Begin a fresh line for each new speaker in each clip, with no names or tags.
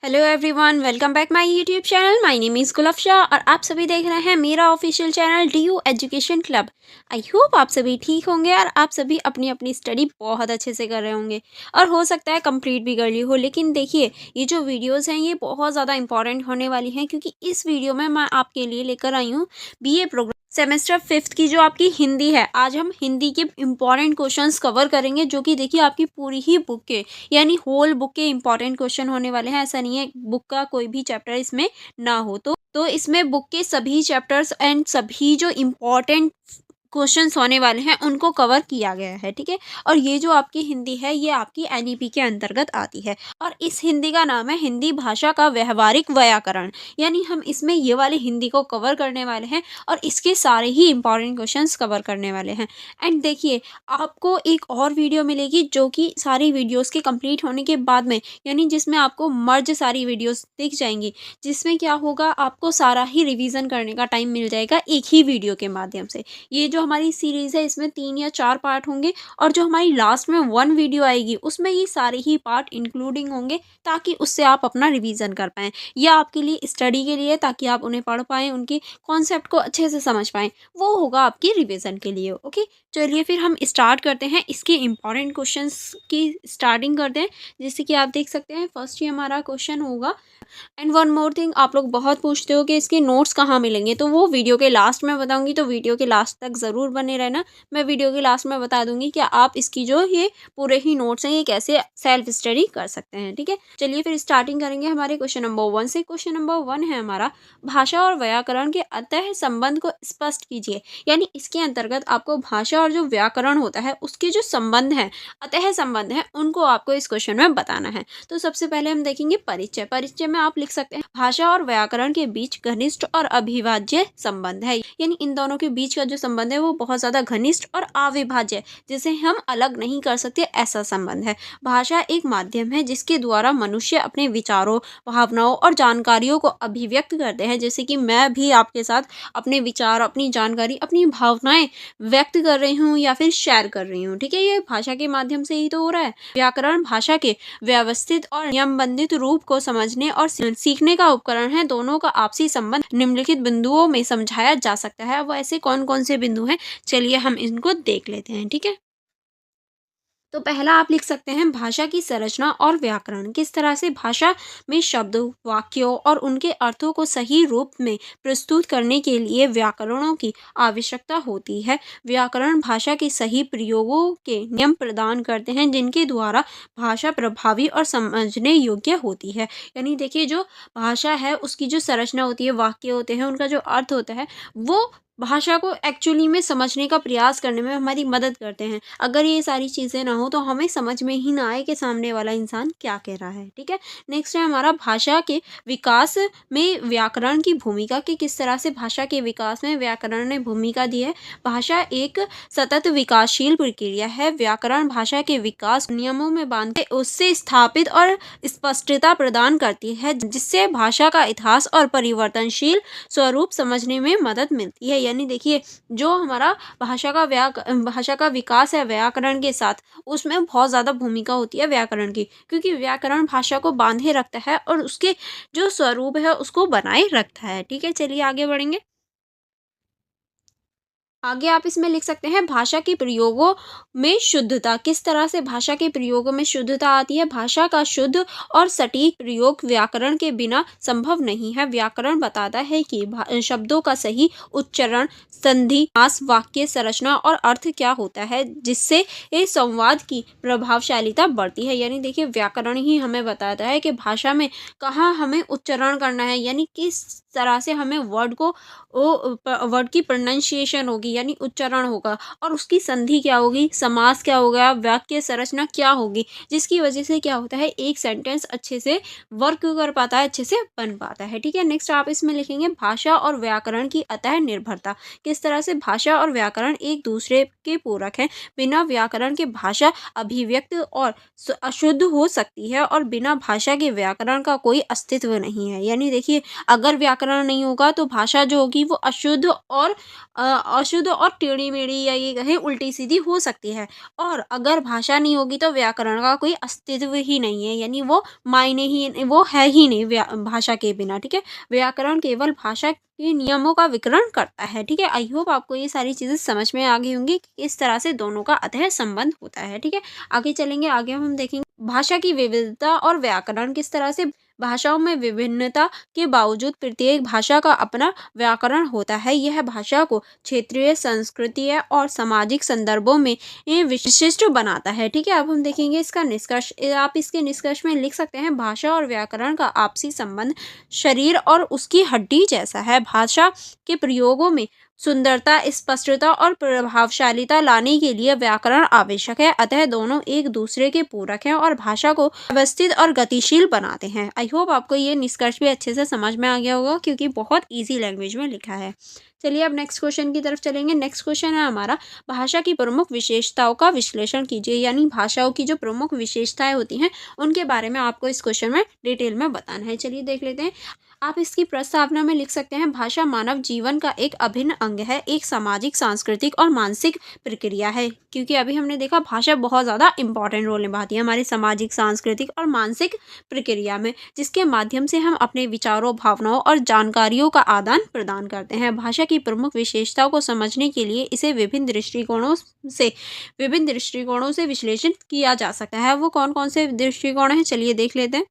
Hello everyone, welcome back my YouTube channel. My name is Gulfasha और आप सभी देख रहे हैं मेरा official channel DU education club. I hope आप सभी ठीक होंगे और आप सभी अपनी अपनी स्टडी बहुत अच्छे से कर रहे होंगे और हो सकता है कंप्लीट भी कर ली हो। लेकिन देखिए, ये जो वीडियोस हैं ये बहुत ज़्यादा इंपॉर्टेंट होने वाली हैं, क्योंकि इस वीडियो में मैं आपके लिए लेकर आई हूँ बीए प्रोग्राम सेमेस्टर 5th की जो आपकी हिंदी है। आज हम हिंदी के इम्पॉर्टेंट क्वेश्चंस कवर करेंगे, जो कि देखिए आपकी पूरी ही बुक के यानी होल बुक के इंपॉर्टेंट क्वेश्चन होने वाले हैं। ऐसा नहीं है बुक का कोई भी चैप्टर इसमें ना हो। तो इसमें बुक के सभी चैप्टर्स एंड सभी जो इम्पॉर्टेंट क्वेश्चंस होने वाले हैं उनको कवर किया गया है, ठीक है। और ये जो आपकी हिंदी है ये आपकी एनईपी के अंतर्गत आती है और इस हिंदी का नाम है हिंदी भाषा का व्यवहारिक व्याकरण। यानी हम इसमें ये वाली हिंदी को कवर करने वाले हैं और इसके सारे ही इंपॉर्टेंट क्वेश्चंस कवर करने वाले हैं। एंड देखिए, आपको एक और वीडियो मिलेगी जो कि सारी वीडियोस के कंप्लीट होने के बाद में, यानी जिसमें आपको मर्ज सारी वीडियोस दिख जाएंगी, जिसमें क्या होगा आपको सारा ही रिवीजन करने का टाइम मिल जाएगा एक ही वीडियो के माध्यम से। ये जो हमारी सीरीज़ है इसमें 3 या 4 पार्ट होंगे और जो हमारी लास्ट में 1 वीडियो आएगी उसमें ये सारे ही पार्ट इंक्लूडिंग होंगे, ताकि उससे आप अपना रिवीजन कर पाएँ। यह आपके लिए स्टडी के लिए, ताकि आप उन्हें पढ़ पाएँ, उनके कॉन्सेप्ट को अच्छे से समझ पाएँ। वो होगा आपकी रिवीजन के लिए। ओके, चलिए फिर हम स्टार्ट करते हैं। इसके इंपॉर्टेंट क्वेश्चंस की स्टार्टिंग करते हैं। जैसे कि आप देख सकते हैं फर्स्ट ही हमारा क्वेश्चन होगा। एंड वन मोर थिंग, आप लोग बहुत पूछते हो कि इसके नोट्स कहाँ मिलेंगे, तो वो वीडियो के लास्ट में बताऊंगी, तो वीडियो के लास्ट तक ज़रूर बने रहना। मैं वीडियो के लास्ट में बता दूंगी कि आप इसकी जो ये पूरे ही नोट्स हैं ये कैसे सेल्फ स्टडी कर सकते हैं, ठीक है। चलिए फिर स्टार्टिंग करेंगे हमारे क्वेश्चन नंबर 1 से। क्वेश्चन नंबर 1 है हमारा, भाषा और व्याकरण के अंतः संबंध को स्पष्ट कीजिए। यानी इसके अंतर्गत आपको भाषा और जो व्याकरण होता है उसके जो संबंध है, अतः संबंध है, उनको आपको इस क्वेश्चन में बताना है। तो सबसे पहले हम देखेंगे परिचय। परिचय में आप लिख सकते हैं भाषा और व्याकरण के बीच घनिष्ठ और अविभाज्य संबंध है। यानी इन दोनों के बीच का जो संबंध है वो बहुत ज्यादा घनिष्ठ और अविभाज्य, जिसे हम अलग नहीं कर सकते, ऐसा संबंध है। भाषा एक माध्यम है जिसके द्वारा मनुष्य अपने विचारों, भावनाओं और जानकारियों को अभिव्यक्त करते हैं। जैसे कि मैं भी आपके साथ अपने विचार, अपनी जानकारी, अपनी भावनाएं व्यक्त कर रही हूँ या फिर शेयर कर रही हूँ, ठीक है। ये भाषा के माध्यम से ही तो हो रहा है। व्याकरण भाषा के व्यवस्थित और नियमबंधित रूप को समझने और सीखने का उपकरण है। दोनों का आपसी संबंध निम्नलिखित बिंदुओं में समझाया जा सकता है। वो ऐसे कौन कौन से बिंदु हैं, चलिए हम इनको देख लेते हैं, ठीक है। तो पहला आप लिख सकते हैं भाषा की संरचना और व्याकरण। किस तरह से भाषा में शब्द, वाक्यों और उनके अर्थों को सही रूप में प्रस्तुत करने के लिए व्याकरणों की आवश्यकता होती है। व्याकरण भाषा के सही प्रयोगों के नियम प्रदान करते हैं, जिनके द्वारा भाषा प्रभावी और समझने योग्य होती है। यानी देखिए, जो भाषा है उसकी जो संरचना होती है, वाक्य होते हैं, उनका जो अर्थ होता है, वो भाषा को एक्चुअली में समझने का प्रयास करने में हमारी मदद करते हैं। अगर ये सारी चीज़ें ना हो तो हमें समझ में ही ना आए कि सामने वाला इंसान क्या कह रहा है, ठीक है। नेक्स्ट है हमारा भाषा के विकास में व्याकरण की भूमिका, कि किस तरह से भाषा के विकास में व्याकरण ने भूमिका दी है। भाषा एक सतत विकासशील प्रक्रिया है। व्याकरण भाषा के विकास नियमों में बांधते उससे स्थापित और स्पष्टता प्रदान करती है, जिससे भाषा का इतिहास और परिवर्तनशील स्वरूप समझने में मदद मिलती है। यानी देखिए, जो हमारा भाषा का विकास है व्याकरण के साथ, उसमें बहुत ज़्यादा भूमिका होती है व्याकरण की, क्योंकि व्याकरण भाषा को बांधे रखता है और उसके जो स्वरूप है उसको बनाए रखता है, ठीक है। चलिए आगे बढ़ेंगे। आगे आप इसमें लिख सकते हैं भाषा के प्रयोगों में शुद्धता। किस तरह से भाषा के प्रयोगों में शुद्धता आती है। भाषा का शुद्ध और सटीक प्रयोग व्याकरण के बिना संभव नहीं है। व्याकरण बताता है कि शब्दों का सही उच्चारण, संधि, समास, वाक्य संरचना और अर्थ क्या होता है, जिससे इस संवाद की प्रभावशालीता बढ़ती है। यानी देखिए, व्याकरण ही हमें बताता है कि भाषा में कहाँ हमें उच्चारण करना है, यानी किस तरह से हमें वर्ड की प्रोनाउंसिएशन होगी, यानी उच्चारण होगा, और उसकी संधि क्या होगी, समास क्या होगा, वाक्य संरचना क्या होगी, जिसकी वजह से क्या होता है, एक सेंटेंस अच्छे से वर्क कर पाता है, अच्छे से बन पाता है, ठीक है। नेक्स्ट आप इसमें लिखेंगे भाषा और व्याकरण की अतः निर्भरता। किस तरह से भाषा और व्याकरण एक दूसरे के पूरक हैं। बिना व्याकरण के भाषा अभिव्यक्त और अशुद्ध हो सकती है और बिना भाषा के व्याकरण का कोई अस्तित्व नहीं है। यानी देखिए, अगर व्याकरण व्याकरण नहीं होगा तो भाषा जो होगी वो अशुद्ध और टेढ़ी-मेढ़ी या ये कहें उल्टी-सीधी हो सकती है। और अगर भाषा नहीं होगी तो व्याकरण का कोई अस्तित्व ही नहीं है, यानी वो है ही नहीं भाषा के बिना, ठीक है। व्याकरण केवल भाषा के नियमों का विवरण करता है, ठीक है। आई होप आपको ये सारी चीज़ें समझ में आ गई होंगी कि किस तरह से दोनों का अतः संबंध होता है, ठीक है। आगे चलेंगे, आगे हम देखेंगे भाषा की विविधता और व्याकरण किस तरह से भाषाओं में विभिन्नता के बावजूद प्रत्येक भाषा का अपना व्याकरण होता है। यह भाषा को क्षेत्रीय, सांस्कृतिक और सामाजिक संदर्भों में ये विशिष्ट बनाता है, ठीक है। अब हम देखेंगे इसका निष्कर्ष। आप इसके निष्कर्ष में लिख सकते हैं, भाषा और व्याकरण का आपसी संबंध शरीर और उसकी हड्डी जैसा है। भाषा के प्रयोगों में सुंदरता, स्पष्टता और प्रभावशालीता लाने के लिए व्याकरण आवश्यक है। अतः दोनों एक दूसरे के पूरक हैं और भाषा को व्यवस्थित और गतिशील बनाते हैं। आई होप आपको ये निष्कर्ष भी अच्छे से समझ में आ गया होगा, क्योंकि बहुत इजी लैंग्वेज में लिखा है। चलिए अब नेक्स्ट क्वेश्चन की तरफ चलेंगे। नेक्स्ट क्वेश्चन है हमारा, भाषा की प्रमुख विशेषताओं का विश्लेषण कीजिए। यानी भाषाओं की जो प्रमुख विशेषताएं होती हैं उनके बारे में आपको इस क्वेश्चन में डिटेल में बताना है। चलिए देख लेते हैं। आप इसकी प्रस्तावना में लिख सकते हैं, भाषा मानव जीवन का एक अभिन्न अंग है, एक सामाजिक, सांस्कृतिक और मानसिक प्रक्रिया है। क्योंकि अभी हमने देखा भाषा बहुत ज़्यादा इंपॉर्टेंट रोल निभाती है हमारी सामाजिक, सांस्कृतिक और मानसिक प्रक्रिया में, जिसके माध्यम से हम अपने विचारों, भावनाओं और जानकारियों का आदान प्रदान करते हैं। भाषा की प्रमुख विशेषताओं को समझने के लिए इसे विभिन्न दृष्टिकोणों से विश्लेषण किया जा सकता है। वो कौन कौन से दृष्टिकोण हैं, चलिए देख लेते हैं।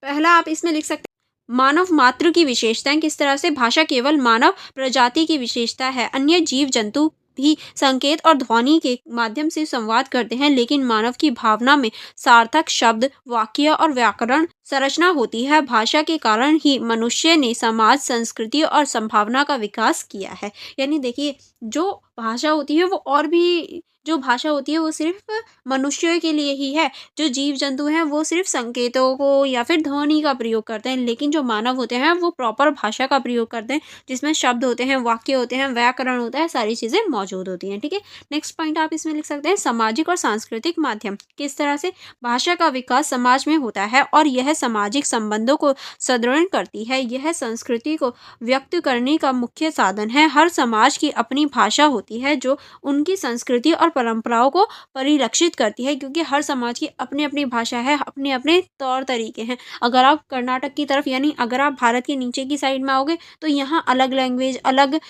पहला आप इसमें लिख सकते हैं, मानव मात्र की विशेषताएं। किस तरह से भाषा केवल मानव प्रजाति की विशेषता है, अन्य जीव जंतु भी संकेत और ध्वनि के माध्यम से संवाद करते हैं, लेकिन मानव की भावना में सार्थक शब्द, वाक्य और व्याकरण संरचना होती है। भाषा के कारण ही मनुष्य ने समाज, संस्कृति और संभावना का विकास किया है। यानी देखिए, जो भाषा होती है वो और भी जो भाषा होती है वो सिर्फ मनुष्यों के लिए ही है। जो जीव जंतु हैं वो सिर्फ संकेतों को या फिर ध्वनि का प्रयोग करते हैं, लेकिन जो मानव होते हैं वो प्रॉपर भाषा का प्रयोग करते हैं, जिसमें शब्द होते हैं, वाक्य होते हैं, व्याकरण होता है, सारी चीज़ें मौजूद होती हैं, ठीक है। नेक्स्ट पॉइंट आप इसमें लिख सकते हैं, सामाजिक और सांस्कृतिक माध्यम। किस तरह से भाषा का विकास समाज में होता है और यह सामाजिक संबंधों को सुदृढ़ करती है। यह संस्कृति को व्यक्त करने का मुख्य साधन है। हर समाज की अपनी भाषा होती है जो उनकी संस्कृति और परंपराओं को परिलक्षित करती है, क्योंकि हर समाज की अपनी अपनी भाषा है, अपने अपने तौर तरीके हैं। अगर आप कर्नाटक की तरफ, यानी अगर आप भारत के नीचे की साइड में आओगे तो यहाँ अलग लैंग्वेज, अलग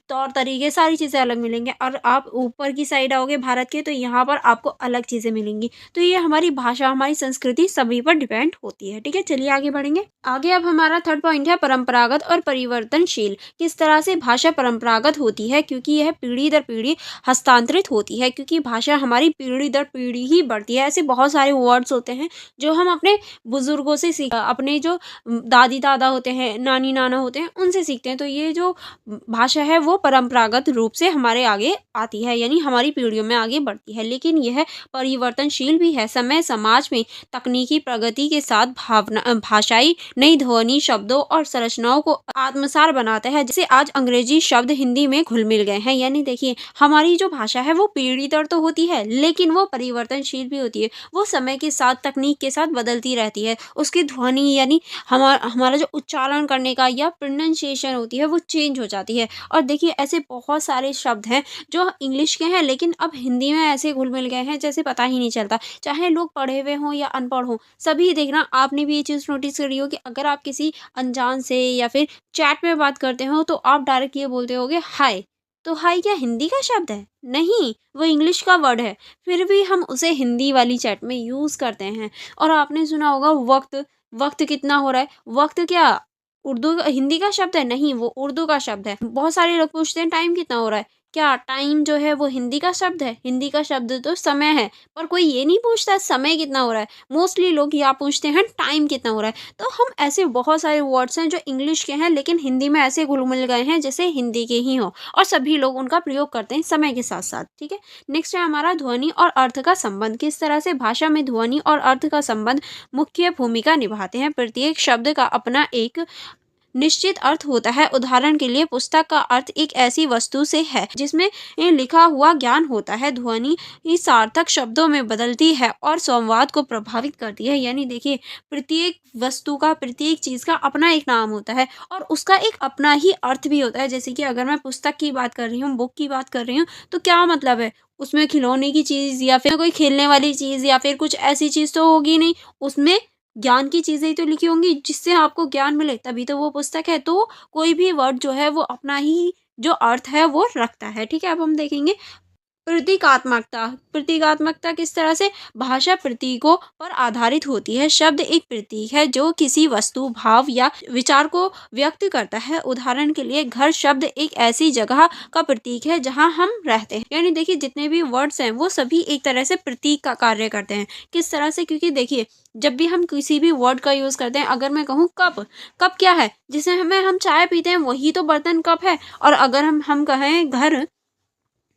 तौर तरीके, सारी चीज़ें अलग मिलेंगे, और आप ऊपर की साइड आओगे भारत के तो यहाँ पर आपको अलग चीज़ें मिलेंगी। तो ये हमारी भाषा, हमारी संस्कृति सभी पर डिपेंड होती है, ठीक है। चलिए आगे बढ़ेंगे। आगे अब हमारा थर्ड पॉइंट है, परंपरागत और परिवर्तनशील। किस तरह से भाषा परंपरागत होती है, क्योंकि यह पीढ़ी दर पीढ़ी हस्तांतरित होती है, क्योंकि भाषा हमारी पीढ़ी दर पीढ़ी ही बढ़ती है। ऐसे बहुत सारे वर्ड्स होते हैं जो हम अपने बुजुर्गों से अपने जो दादी दादा होते हैं, नानी नाना होते हैं, उनसे सीखते हैं। तो ये जो भाषा है वो परंपरागत रूप से हमारे आगे आती है, यानी हमारी पीढ़ियों में आगे बढ़ती है, लेकिन यह परिवर्तनशील भी है। समय समाज में तकनीकी प्रगति के साथ भाषाई नई ध्वनि, शब्दों और संरचनाओं को आत्मसार बनाता है। जैसे आज अंग्रेजी शब्द हिंदी में घुल मिल गए हैं। यानी देखिए, हमारी जो भाषा है वो पीढ़ी दर तो होती है, लेकिन वो परिवर्तनशील भी होती है। वो समय के साथ, तकनीक के साथ बदलती रहती है। उसकी ध्वनि, यानी हमारा जो उच्चारण करने का या प्रोनाउंसिएशन होती है वो चेंज हो जाती है। और देखिए, ऐसे बहुत सारे शब्द हैं जो इंग्लिश के हैं लेकिन अब हिंदी में ऐसे घुल मिल गए हैं जैसे पता ही नहीं चलता। चाहे लोग पढ़े हुए हों या अनपढ़ हों, सभी देखना, आपने भी ये चीज़ नोटिस करी हो कि अगर आप किसी अनजान से या फिर चैट में बात करते हो तो आप डायरेक्ट ये बोलते होगे हाय। तो हाय क्या हिंदी का शब्द है? नहीं, वो इंग्लिश का वर्ड है। फिर भी हम उसे हिंदी वाली चैट में यूज़ करते हैं। और आपने सुना होगा वक्त, वक्त कितना हो रहा है? वक्त क्या हिंदी का शब्द है? नहीं, वो उर्दू का शब्द है। बहुत सारे लोग पूछते हैं टाइम कितना हो रहा है? क्या टाइम जो है वो हिंदी का शब्द है? हिंदी का शब्द तो समय है, पर कोई ये नहीं पूछता समय कितना हो रहा है। मोस्टली लोग यहाँ पूछते हैं टाइम कितना हो रहा है। तो हम ऐसे बहुत सारे वर्ड्स हैं जो इंग्लिश के हैं लेकिन हिंदी में ऐसे घुल मिल गए हैं जैसे हिंदी के ही हों, और सभी लोग उनका प्रयोग करते हैं समय के साथ साथ, ठीक है। नेक्स्ट है हमारा ध्वनि और अर्थ का संबंध। किस तरह से भाषा में ध्वनि और अर्थ का संबंध मुख्य भूमिका निभाते हैं। प्रत्येक शब्द का अपना एक निश्चित अर्थ होता है। उदाहरण के लिए पुस्तक का अर्थ एक ऐसी वस्तु से है जिसमें लिखा हुआ ज्ञान होता है। ध्वनि सार्थक शब्दों में बदलती है और संवाद को प्रभावित करती है। यानी देखिए, प्रत्येक वस्तु का, प्रत्येक चीज का अपना एक नाम होता है और उसका एक अपना ही अर्थ भी होता है। जैसे कि अगर मैं पुस्तक की बात कर रही हूँ, बुक की बात कर रही हूँ, तो क्या मतलब है, उसमें खिलौने की चीज या फिर कोई खेलने वाली चीज या फिर कुछ ऐसी चीज तो होगी नहीं। उसमें ज्ञान की चीजें ही तो लिखी होंगी जिससे आपको ज्ञान मिले, तभी तो वो पुस्तक है। तो कोई भी वर्ड जो है वो अपना ही जो अर्थ है वो रखता है। ठीक है, अब हम देखेंगे प्रतीकात्मकता। प्रतीकात्मकता किस तरह से? भाषा प्रतीकों पर आधारित होती है। शब्द एक प्रतीक है जो किसी वस्तु, भाव या विचार को व्यक्त करता है। उदाहरण के लिए घर शब्द एक ऐसी जगह का प्रतीक है जहां हम रहते हैं। यानी देखिए, जितने भी वर्ड्स हैं वो सभी एक तरह से प्रतीक का कार्य करते हैं। किस तरह से? क्योंकि देखिए, जब भी हम किसी भी वर्ड का यूज करते हैं, अगर मैं कहूँ कप, कप क्या है? जिसमें हम चाय पीते हैं, वही तो बर्तन कप है। और अगर हम कहें घर,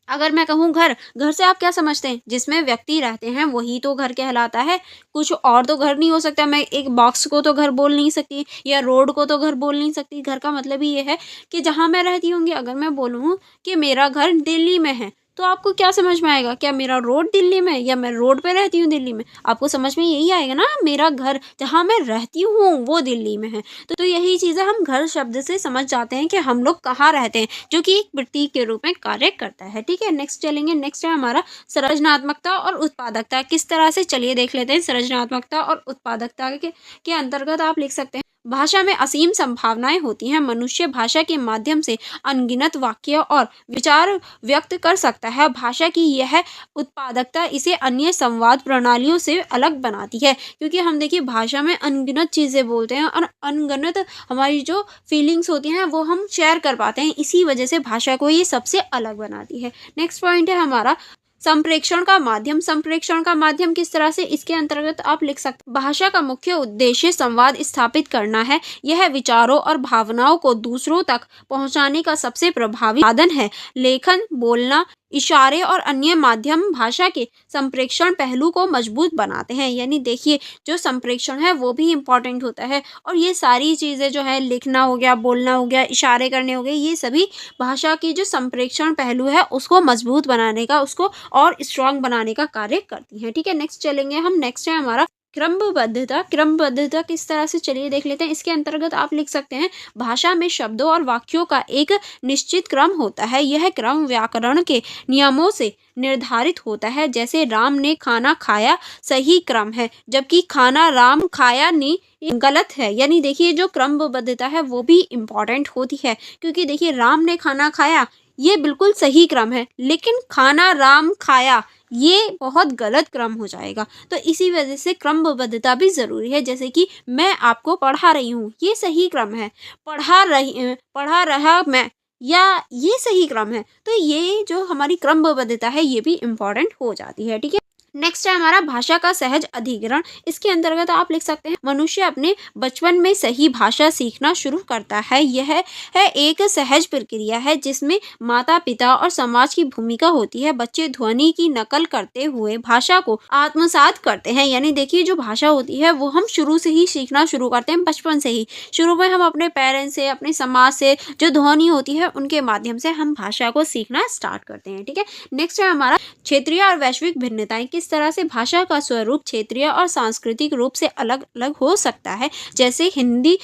अगर मैं कहूँ घर, घर से आप क्या समझते हैं? जिसमें व्यक्ति रहते हैं वही तो घर कहलाता है। कुछ और तो घर नहीं हो सकता। मैं एक बॉक्स को तो घर बोल नहीं सकती या रोड को तो घर बोल नहीं सकती। घर का मतलब ही ये है कि जहाँ मैं रहती होंगी। अगर मैं बोलूँ कि मेरा घर दिल्ली में है, तो आपको क्या समझ में आएगा? क्या मेरा रोड दिल्ली में है या मैं रोड पे रहती हूँ दिल्ली में? आपको समझ में यही आएगा ना, मेरा घर जहाँ मैं रहती हूँ वो दिल्ली में है। तो यही चीज़ें हम घर शब्द से समझ जाते हैं कि हम लोग कहाँ रहते हैं, जो कि एक प्रतीक के रूप में कार्य करता है। ठीक है, नेक्स्ट चलेंगे। नेक्स्ट है हमारा सृजनात्मकता और उत्पादकता। किस तरह से? चलिए देख लेते हैं। सृजनात्मकता और उत्पादकता के अंतर्गत आप लिख सकते हैं, भाषा में असीम संभावनाएं होती हैं। मनुष्य भाषा के माध्यम से अनगिनत वाक्य और विचार व्यक्त कर सकता है। भाषा की यह उत्पादकता इसे अन्य संवाद प्रणालियों से अलग बनाती है। क्योंकि हम देखिए, भाषा में अनगिनत चीज़ें बोलते हैं और अनगिनत हमारी जो फीलिंग्स होती हैं वो हम शेयर कर पाते हैं। इसी वजह से भाषा को ये सबसे अलग बनाती है। नेक्स्ट पॉइंट है हमारा संप्रेषण का माध्यम। संप्रेषण का माध्यम किस तरह से? इसके अंतर्गत आप लिख सकते हैं, भाषा का मुख्य उद्देश्य संवाद स्थापित करना है। यह विचारों और भावनाओं को दूसरों तक पहुंचाने का सबसे प्रभावी साधन है। लेखन, बोलना, इशारे और अन्य माध्यम भाषा के संप्रेषण पहलू को मजबूत बनाते हैं। यानी देखिए, जो संप्रेषण है वो भी इम्पोर्टेंट होता है और ये सारी चीज़ें जो है, लिखना हो गया, बोलना हो गया, इशारे करने हो गए, ये सभी भाषा की जो संप्रेषण पहलू है उसको मजबूत बनाने का, उसको और स्ट्रांग बनाने का कार्य करती हैं। ठीक है, नेक्स्ट चलेंगे हम। नेक्स्ट है हमारा क्रमबद्धता। क्रमबद्धता किस तरह से? चलिए देख लेते हैं। इसके अंतर्गत आप लिख सकते हैं, भाषा में शब्दों और वाक्यों का एक निश्चित क्रम होता है। यह क्रम व्याकरण के नियमों से निर्धारित होता है। जैसे राम ने खाना खाया सही क्रम है, जबकि खाना राम खाया ने गलत है। यानी देखिए, जो क्रमबद्धता है वो भी इम्पोर्टेंट होती है। क्योंकि देखिए, राम ने खाना खाया ये बिल्कुल सही क्रम है, लेकिन खाना राम खाया ये बहुत गलत क्रम हो जाएगा। तो इसी वजह से क्रमबद्धता भी ज़रूरी है। जैसे कि मैं आपको पढ़ा रही हूँ, ये सही क्रम है। पढ़ा रहा मैं, या ये सही क्रम है। तो ये जो हमारी क्रमबद्धता है ये भी इम्पोर्टेंट हो जाती है। ठीक है, नेक्स्ट है हमारा भाषा का सहज अधिग्रहण। इसके अंतर्गत आप लिख सकते हैं, मनुष्य अपने बचपन में सही भाषा सीखना शुरू करता है। यह है एक सहज प्रक्रिया है जिसमें माता पिता और समाज की भूमिका होती है। बच्चे ध्वनि की नकल करते हुए भाषा को आत्मसात करते हैं। यानी देखिए, जो भाषा होती है वो हम शुरू से ही सीखना शुरू करते हैं, बचपन से ही। शुरू में हम अपने पेरेंट्स से, अपने समाज से जो ध्वनि होती है उनके माध्यम से हम भाषा को सीखना स्टार्ट करते हैं। ठीक है, नेक्स्ट है हमारा क्षेत्रीय और वैश्विक भिन्नताएं। किस तरह से भाषा का स्वरूप क्षेत्रीय और सांस्कृतिक रूप से अलग अलग हो सकता है। जैसे हिंदी,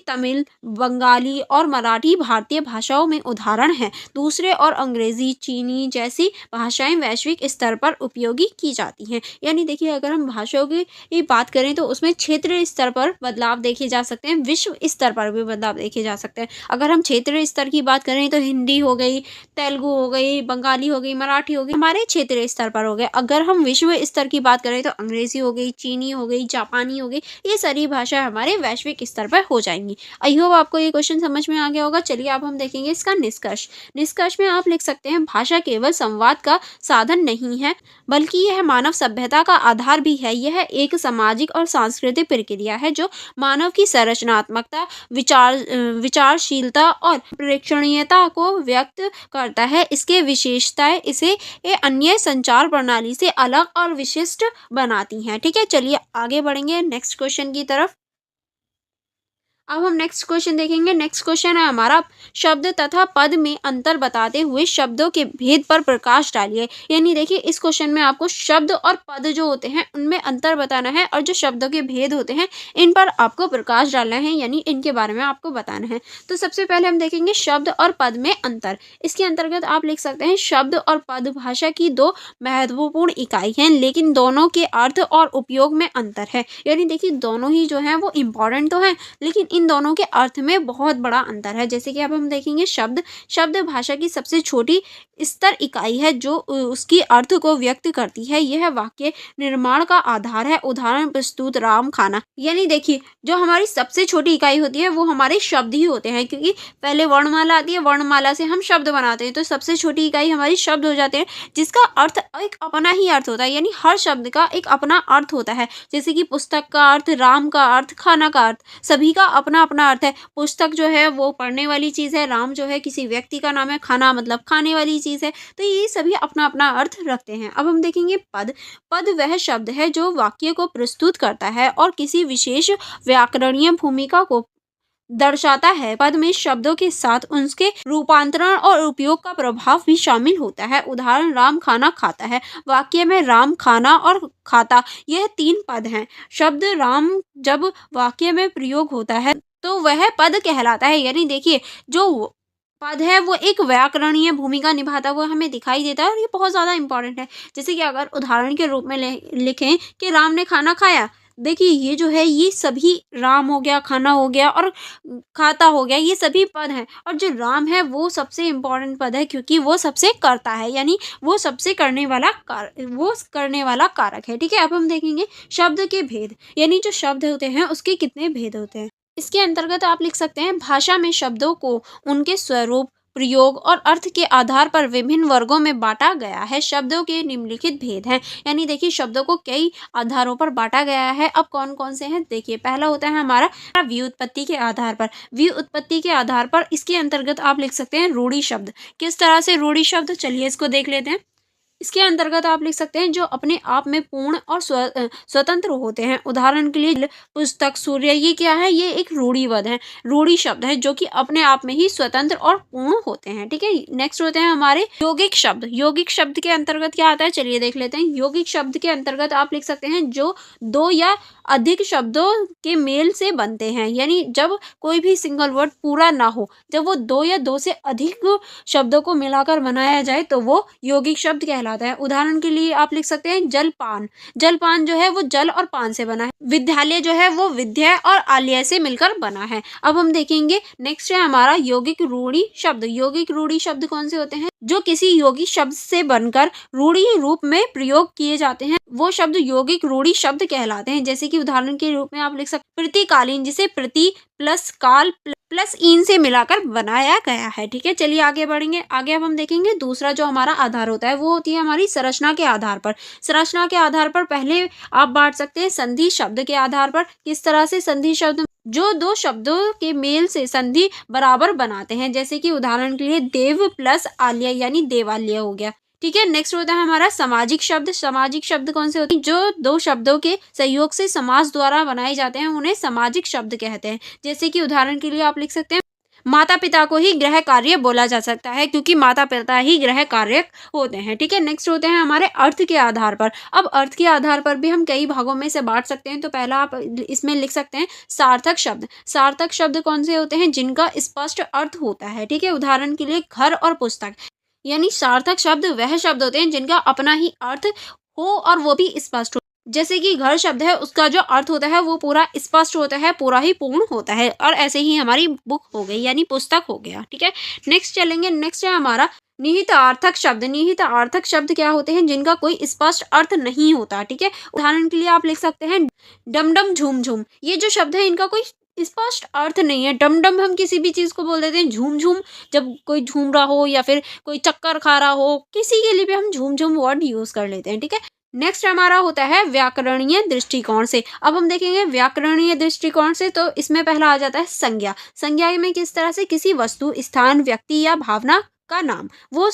तमिल, बंगाली और मराठी भारतीय भाषाओं में उदाहरण हैं। दूसरे और अंग्रेजी, चीनी जैसी भाषाएं वैश्विक स्तर पर उपयोगी की जाती हैं। यानी देखिए, अगर हम भाषाओं की बात करें तो उसमें क्षेत्रीय स्तर पर बदलाव देखे जा सकते हैं, विश्व स्तर पर भी बदलाव देखे जा सकते हैं। अगर हम क्षेत्रीय स्तर की बात करें तो हिंदी हो गई, तेलुगु हो गई, बंगाली हो गई, मराठी हो गई, हमारे क्षेत्रीय स्तर पर हो गए। अगर हम विश्व स्तर की बात करें तो अंग्रेजी हो गई, चीनी हो गई, जापानी हो गई, ये सारी भाषा हमारे वैश्विक स्तर पर हो जाएंगी। आई होप आपको ये क्वेश्चन समझ में आ गया होगा। चलिए अब हम देखेंगे इसका निष्कर्ष। निष्कर्ष में आप लिख सकते हैं, भाषा केवल संवाद का साधन नहीं है, बल्कि यह मानव सभ्यता का आधार भी है। यह एक सामाजिक और सांस्कृतिक प्रक्रिया है जो मानव की संरचनात्मकता, विचारशीलता और प्रेक्षणीयता को व्यक्त करता है। इसके विशेषताएं इसे अन्य संचार प्रणाली से अलग और विशिष्ट बनाती हैं। ठीक है, चलिए आगे बढ़ेंगे नेक्स्ट क्वेश्चन की तरफ। अब हम नेक्स्ट क्वेश्चन देखेंगे। नेक्स्ट क्वेश्चन है हमारा, शब्द तथा पद में अंतर बताते हुए शब्दों के भेद पर प्रकाश डालिए। यानी देखिए इस क्वेश्चन में आपको शब्द और पद जो होते हैं उनमें अंतर बताना है और जो शब्दों के भेद होते हैं इन पर आपको प्रकाश डालना है, यानी इनके बारे में आपको बताना है। तो सबसे पहले हम देखेंगे शब्द और पद में अंतर। इसके अंतर्गत आप लिख सकते हैं, शब्द और पद भाषा की दो महत्वपूर्ण इकाई हैं, लेकिन दोनों के अर्थ और उपयोग में अंतर है। यानी देखिए दोनों ही जो है वो इम्पॉर्टेंट तो हैं, लेकिन इन दोनों के अर्थ में बहुत बड़ा अंतर है। जैसे कि अब हम देखेंगे शब्द। शब्द भाषा की सबसे छोटी स्तर इकाई है जो उसकी अर्थ को व्यक्त करती है। यह वाक्य निर्माण का आधार है। उदाहरण, प्रस्तुत, राम खाना। यानी देखिए जो हमारी सबसे छोटी इकाई होती है वो हमारे शब्द ही होते हैं, क्योंकि पहले वर्णमाला आती है, वर्णमाला से हम शब्द बनाते हैं, तो सबसे छोटी इकाई हमारी शब्द हो जाते हैं, जिसका अर्थ एक अपना ही अर्थ होता है। यानी हर शब्द का एक अपना अर्थ होता है। जैसे कि पुस्तक का अर्थ, राम का अर्थ, खाना का अर्थ, सभी का अपना अपना अर्थ है। पुस्तक जो है वो पढ़ने वाली चीज़ है, राम जो है किसी व्यक्ति का नाम है, खाना मतलब खाने वाली चीज़ है। तो ये सभी अपना अपना अर्थ रखते हैं। अब हम देखेंगे पद। पद वह शब्द है जो वाक्य को प्रस्तुत करता है और किसी विशेष व्याकरणीय भूमिका को दर्शाता है। पद में शब्दों के साथ उनके रूपांतरण और उपयोग का प्रभाव भी शामिल होता है। उदाहरण, राम खाना खाता है। वाक्य में राम, खाना और खाता, यह तीन पद हैं। शब्द राम जब वाक्य में प्रयोग होता है तो वह पद कहलाता है। यानी देखिए जो पद है वो एक व्याकरणीय भूमिका निभाता हुआ हमें दिखाई देता है और ये बहुत ज़्यादा इंपॉर्टेंट है। जैसे कि अगर उदाहरण के रूप में लिखें कि राम ने खाना खाया। देखिए ये जो है ये सभी, राम हो गया, खाना हो गया और खाता हो गया, ये सभी पद हैं। और जो राम है वो सबसे इम्पोर्टेंट पद है, क्योंकि वो सबसे करता है, यानी वो सबसे करने वाला कारक है। ठीक है, अब हम देखेंगे शब्द के भेद। यानी जो शब्द होते हैं उसके कितने भेद होते हैं। इसके अंतर्गत आप लिख सकते हैं, भाषा में शब्दों को उनके स्वरूप, प्रयोग और अर्थ के आधार पर विभिन्न वर्गों में बांटा गया है। शब्दों के निम्नलिखित भेद हैं। यानी देखिए शब्दों को कई आधारों पर बांटा गया है। अब कौन कौन से हैं देखिए। पहला होता है हमारा व्युत्पत्ति के आधार पर। व्युत्पत्ति के आधार पर इसके अंतर्गत आप लिख सकते हैं रूढ़ि शब्द। किस तरह से रूढ़ि शब्द, चलिए इसको देख लेते हैं। इसके अंतर्गत आप लिख सकते हैं जो अपने आप में पूर्ण और स्वतंत्र होते हैं। उदाहरण के लिए पुस्तक, सूर्य, ये क्या है, ये एक रूढ़िवाद है, रूढ़ि शब्द है जो कि अपने आप में ही स्वतंत्र और पूर्ण होते हैं। ठीक है, नेक्स्ट होते हैं हमारे यौगिक शब्द। यौगिक शब्द के अंतर्गत क्या आता है, चलिए देख लेते हैं। यौगिक शब्द के अंतर्गत आप लिख सकते हैं जो दो या अधिक शब्दों के मेल से बनते हैं। यानी जब कोई भी सिंगल वर्ड पूरा ना हो, जब वो दो या दो से अधिक शब्दों को मिलाकर बनाया जाए तो वो यौगिक शब्द कहलाता है। उदाहरण के लिए आप लिख सकते हैं जलपान। जलपान जो है वो जल और पान से बना है। विद्यालय जो है वो विद्या और आलय से मिलकर बना है। अब हम देखेंगे नेक्स्ट है हमारा यौगिक रूढ़ि शब्द। यौगिक रूढ़ि शब्द कौन से होते हैं, जो किसी यौगिक शब्द से बनकर रूढ़ि रूप में प्रयोग किए जाते हैं, वो शब्द यौगिक रूढ़ि शब्द कहलाते हैं। जैसे कि उदाहरण के रूप में आप लिख सकते प्रतिकालीन, जिसे प्रति प्लस काल प्लस इन से मिलाकर बनाया गया है। ठीक है, चलिए आगे बढ़ेंगे। आगे अब हम देखेंगे दूसरा जो हमारा आधार होता है वो होती है हमारी संरचना के आधार पर। संरचना के आधार पर पहले आप बांट सकते हैं संधि शब्द के आधार पर। किस तरह से संधि शब्द, जो दो शब्दों के मेल से संधि बराबर बनाते हैं। जैसे कि उदाहरण के लिए देव प्लस आलय, यानी देवालय हो गया। ठीक है, नेक्स्ट होता है हमारा सामाजिक शब्द। सामाजिक शब्द कौन से होते हैं, जो दो शब्दों के सहयोग से समास द्वारा बनाए जाते हैं, उन्हें सामाजिक शब्द कहते हैं। जैसे कि उदाहरण के लिए आप लिख सकते हैं माता पिता को ही गृह कार्य बोला जा सकता है, क्योंकि माता पिता ही गृह कार्य होते हैं। ठीक है, नेक्स्ट होते हैं हमारे अर्थ के आधार पर। अब अर्थ के आधार पर भी हम कई भागों में से बांट सकते हैं। तो पहला आप इसमें लिख सकते हैं सार्थक शब्द। सार्थक शब्द कौन से होते हैं, जिनका स्पष्ट अर्थ होता है। ठीक है, उदाहरण के लिए घर और पुस्तक। यानी सार्थक शब्द वह शब्द होते हैं जिनका अपना ही अर्थ हो और वो भी स्पष्ट हो। जैसे कि घर शब्द है, उसका जो अर्थ होता है वो पूरा स्पष्ट होता है, पूरा ही पूर्ण होता है। और ऐसे ही हमारी बुक हो गई, यानी पुस्तक हो गया। ठीक है, नेक्स्ट चलेंगे। नेक्स्ट है हमारा निहित अर्थक शब्द। निहित अर्थक शब्द क्या होते हैं, जिनका कोई स्पष्ट अर्थ नहीं होता। ठीक है, उदाहरण के लिए आप लिख सकते हैं डम डम झूम झूम। ये जो शब्द है इनका कोई स्पष्ट अर्थ नहीं है। डम डम हम किसी भी चीज को बोल देते हैं, झूम झूम जब कोई झूम रहा हो या फिर कोई चक्कर खा रहा हो, किसी के लिए भी हम झूम झूम वर्ड यूज कर लेते हैं। ठीक है, नेक्स्ट हमारा होता है व्याकरणीय दृष्टिकोण से। अब हम देखेंगे व्याकरणीय दृष्टिकोण से, तो इसमें पहला आ जाता है संज्ञा। संज्ञा में किस तरह से किसी वस्तु, स्थान, व्यक्ति या भावना का नाम, वो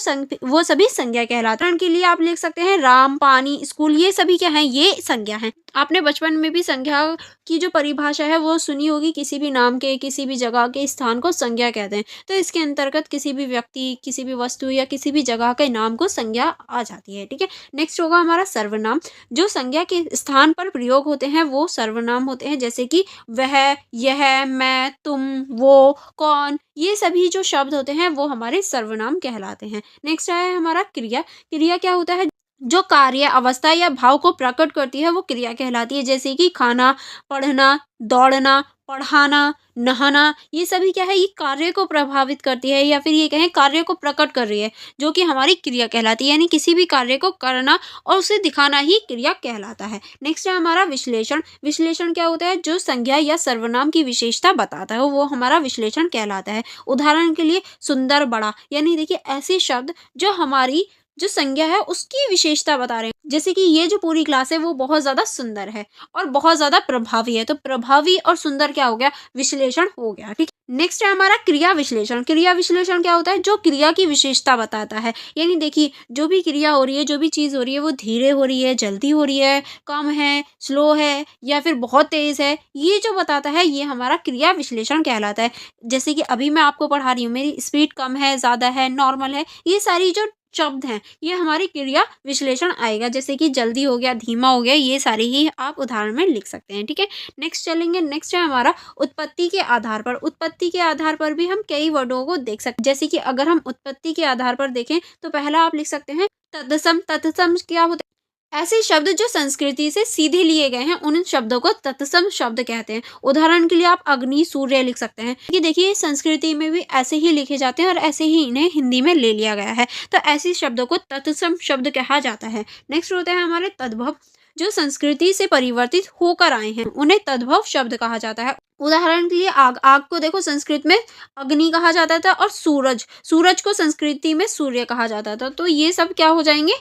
सभी संज्ञा कहलाते हैं। उदाहरण के लिए आप लिख सकते हैं राम, पानी, स्कूल, ये सभी क्या हैं, ये संज्ञा हैं। आपने बचपन में भी संज्ञा की जो परिभाषा है वो सुनी होगी, किसी भी नाम के, किसी भी जगह के स्थान को संज्ञा कहते हैं। तो इसके अंतर्गत किसी भी व्यक्ति, किसी भी वस्तु या किसी भी जगह के नाम को संज्ञा आ जाती है। ठीक है, नेक्स्ट होगा हमारा सर्वनाम। जो संज्ञा के स्थान पर प्रयोग होते हैं वो सर्वनाम होते हैं, जैसे कि वह, यह, मैं, तुम, वो, कौन, ये सभी जो शब्द होते हैं वो हमारे सर्वनाम कहलाते हैं। नेक्स्ट है हमारा क्रिया। क्रिया क्या होता है, जो कार्य, अवस्था या भाव को प्रकट करती है वो क्रिया कहलाती है, जैसे कि खाना, पढ़ना, दौड़ना, पढ़ाना, नहाना, ये सभी क्या है, ये कार्य को प्रभावित करती है या फिर ये कहें कार्य को प्रकट कर रही है, जो कि हमारी क्रिया कहलाती है। यानी किसी भी कार्य को करना और उसे दिखाना ही क्रिया कहलाता है। नेक्स्ट है हमारा विश्लेषण। विश्लेषण क्या होता है, जो संज्ञा या सर्वनाम की विशेषता बताता है वो हमारा विश्लेषण कहलाता है। उदाहरण के लिए सुंदर, बड़ा, यानी देखिए ऐसे शब्द जो हमारी जो संज्ञा है उसकी विशेषता बता रहे हैं, जैसे कि ये जो पूरी क्लास है वो बहुत ज़्यादा सुंदर है और बहुत ज़्यादा प्रभावी है, तो प्रभावी और सुंदर क्या हो गया, विश्लेषण हो गया। ठीक, नेक्स्ट है हमारा क्रिया विश्लेषण। क्रिया विश्लेषण क्या होता है, जो क्रिया की विशेषता बताता है। यानी देखिए जो भी क्रिया हो रही है, जो भी चीज़ हो रही है, वो धीरे हो रही है, जल्दी हो रही है, कम है, स्लो है या फिर बहुत तेज़ है, ये जो बताता है ये हमारा क्रिया विश्लेषण कहलाता है। जैसे कि अभी मैं आपको पढ़ा रही हूँ, मेरी स्पीड कम है, ज़्यादा है, नॉर्मल है, ये सारी जो शब्द हैं ये हमारी क्रिया विश्लेषण आएगा, जैसे कि जल्दी हो गया, धीमा हो गया, ये सारी ही आप उदाहरण में लिख सकते हैं। ठीक है, नेक्स्ट चलेंगे। नेक्स्ट है हमारा उत्पत्ति के आधार पर। उत्पत्ति के आधार पर भी हम कई वर्डों को देख सकते हैं, जैसे कि अगर हम उत्पत्ति के आधार पर देखें तो पहला आप लिख सकते हैं तत्सम। तत्सम क्या होता है, ऐसे शब्द जो संस्कृति से सीधे लिए गए हैं उन शब्दों को तत्सम शब्द कहते हैं। उदाहरण के लिए आप अग्नि, सूर्य लिख सकते हैं, कि देखिए संस्कृति में भी ऐसे ही लिखे जाते हैं और ऐसे ही इन्हें हिंदी में ले लिया गया है, तो ऐसे शब्दों को तत्सम शब्द कहा जाता है। नेक्स्ट होते हैं हमारे तद्भव। जो संस्कृति से परिवर्तित होकर आए हैं उन्हें तद्भव शब्द कहा जाता है। उदाहरण के लिए आग। आग को देखो संस्कृत में अग्नि कहा जाता था और सूरज, सूरज को संस्कृति में सूर्य कहा जाता था, तो ये सब क्या हो जाएंगे,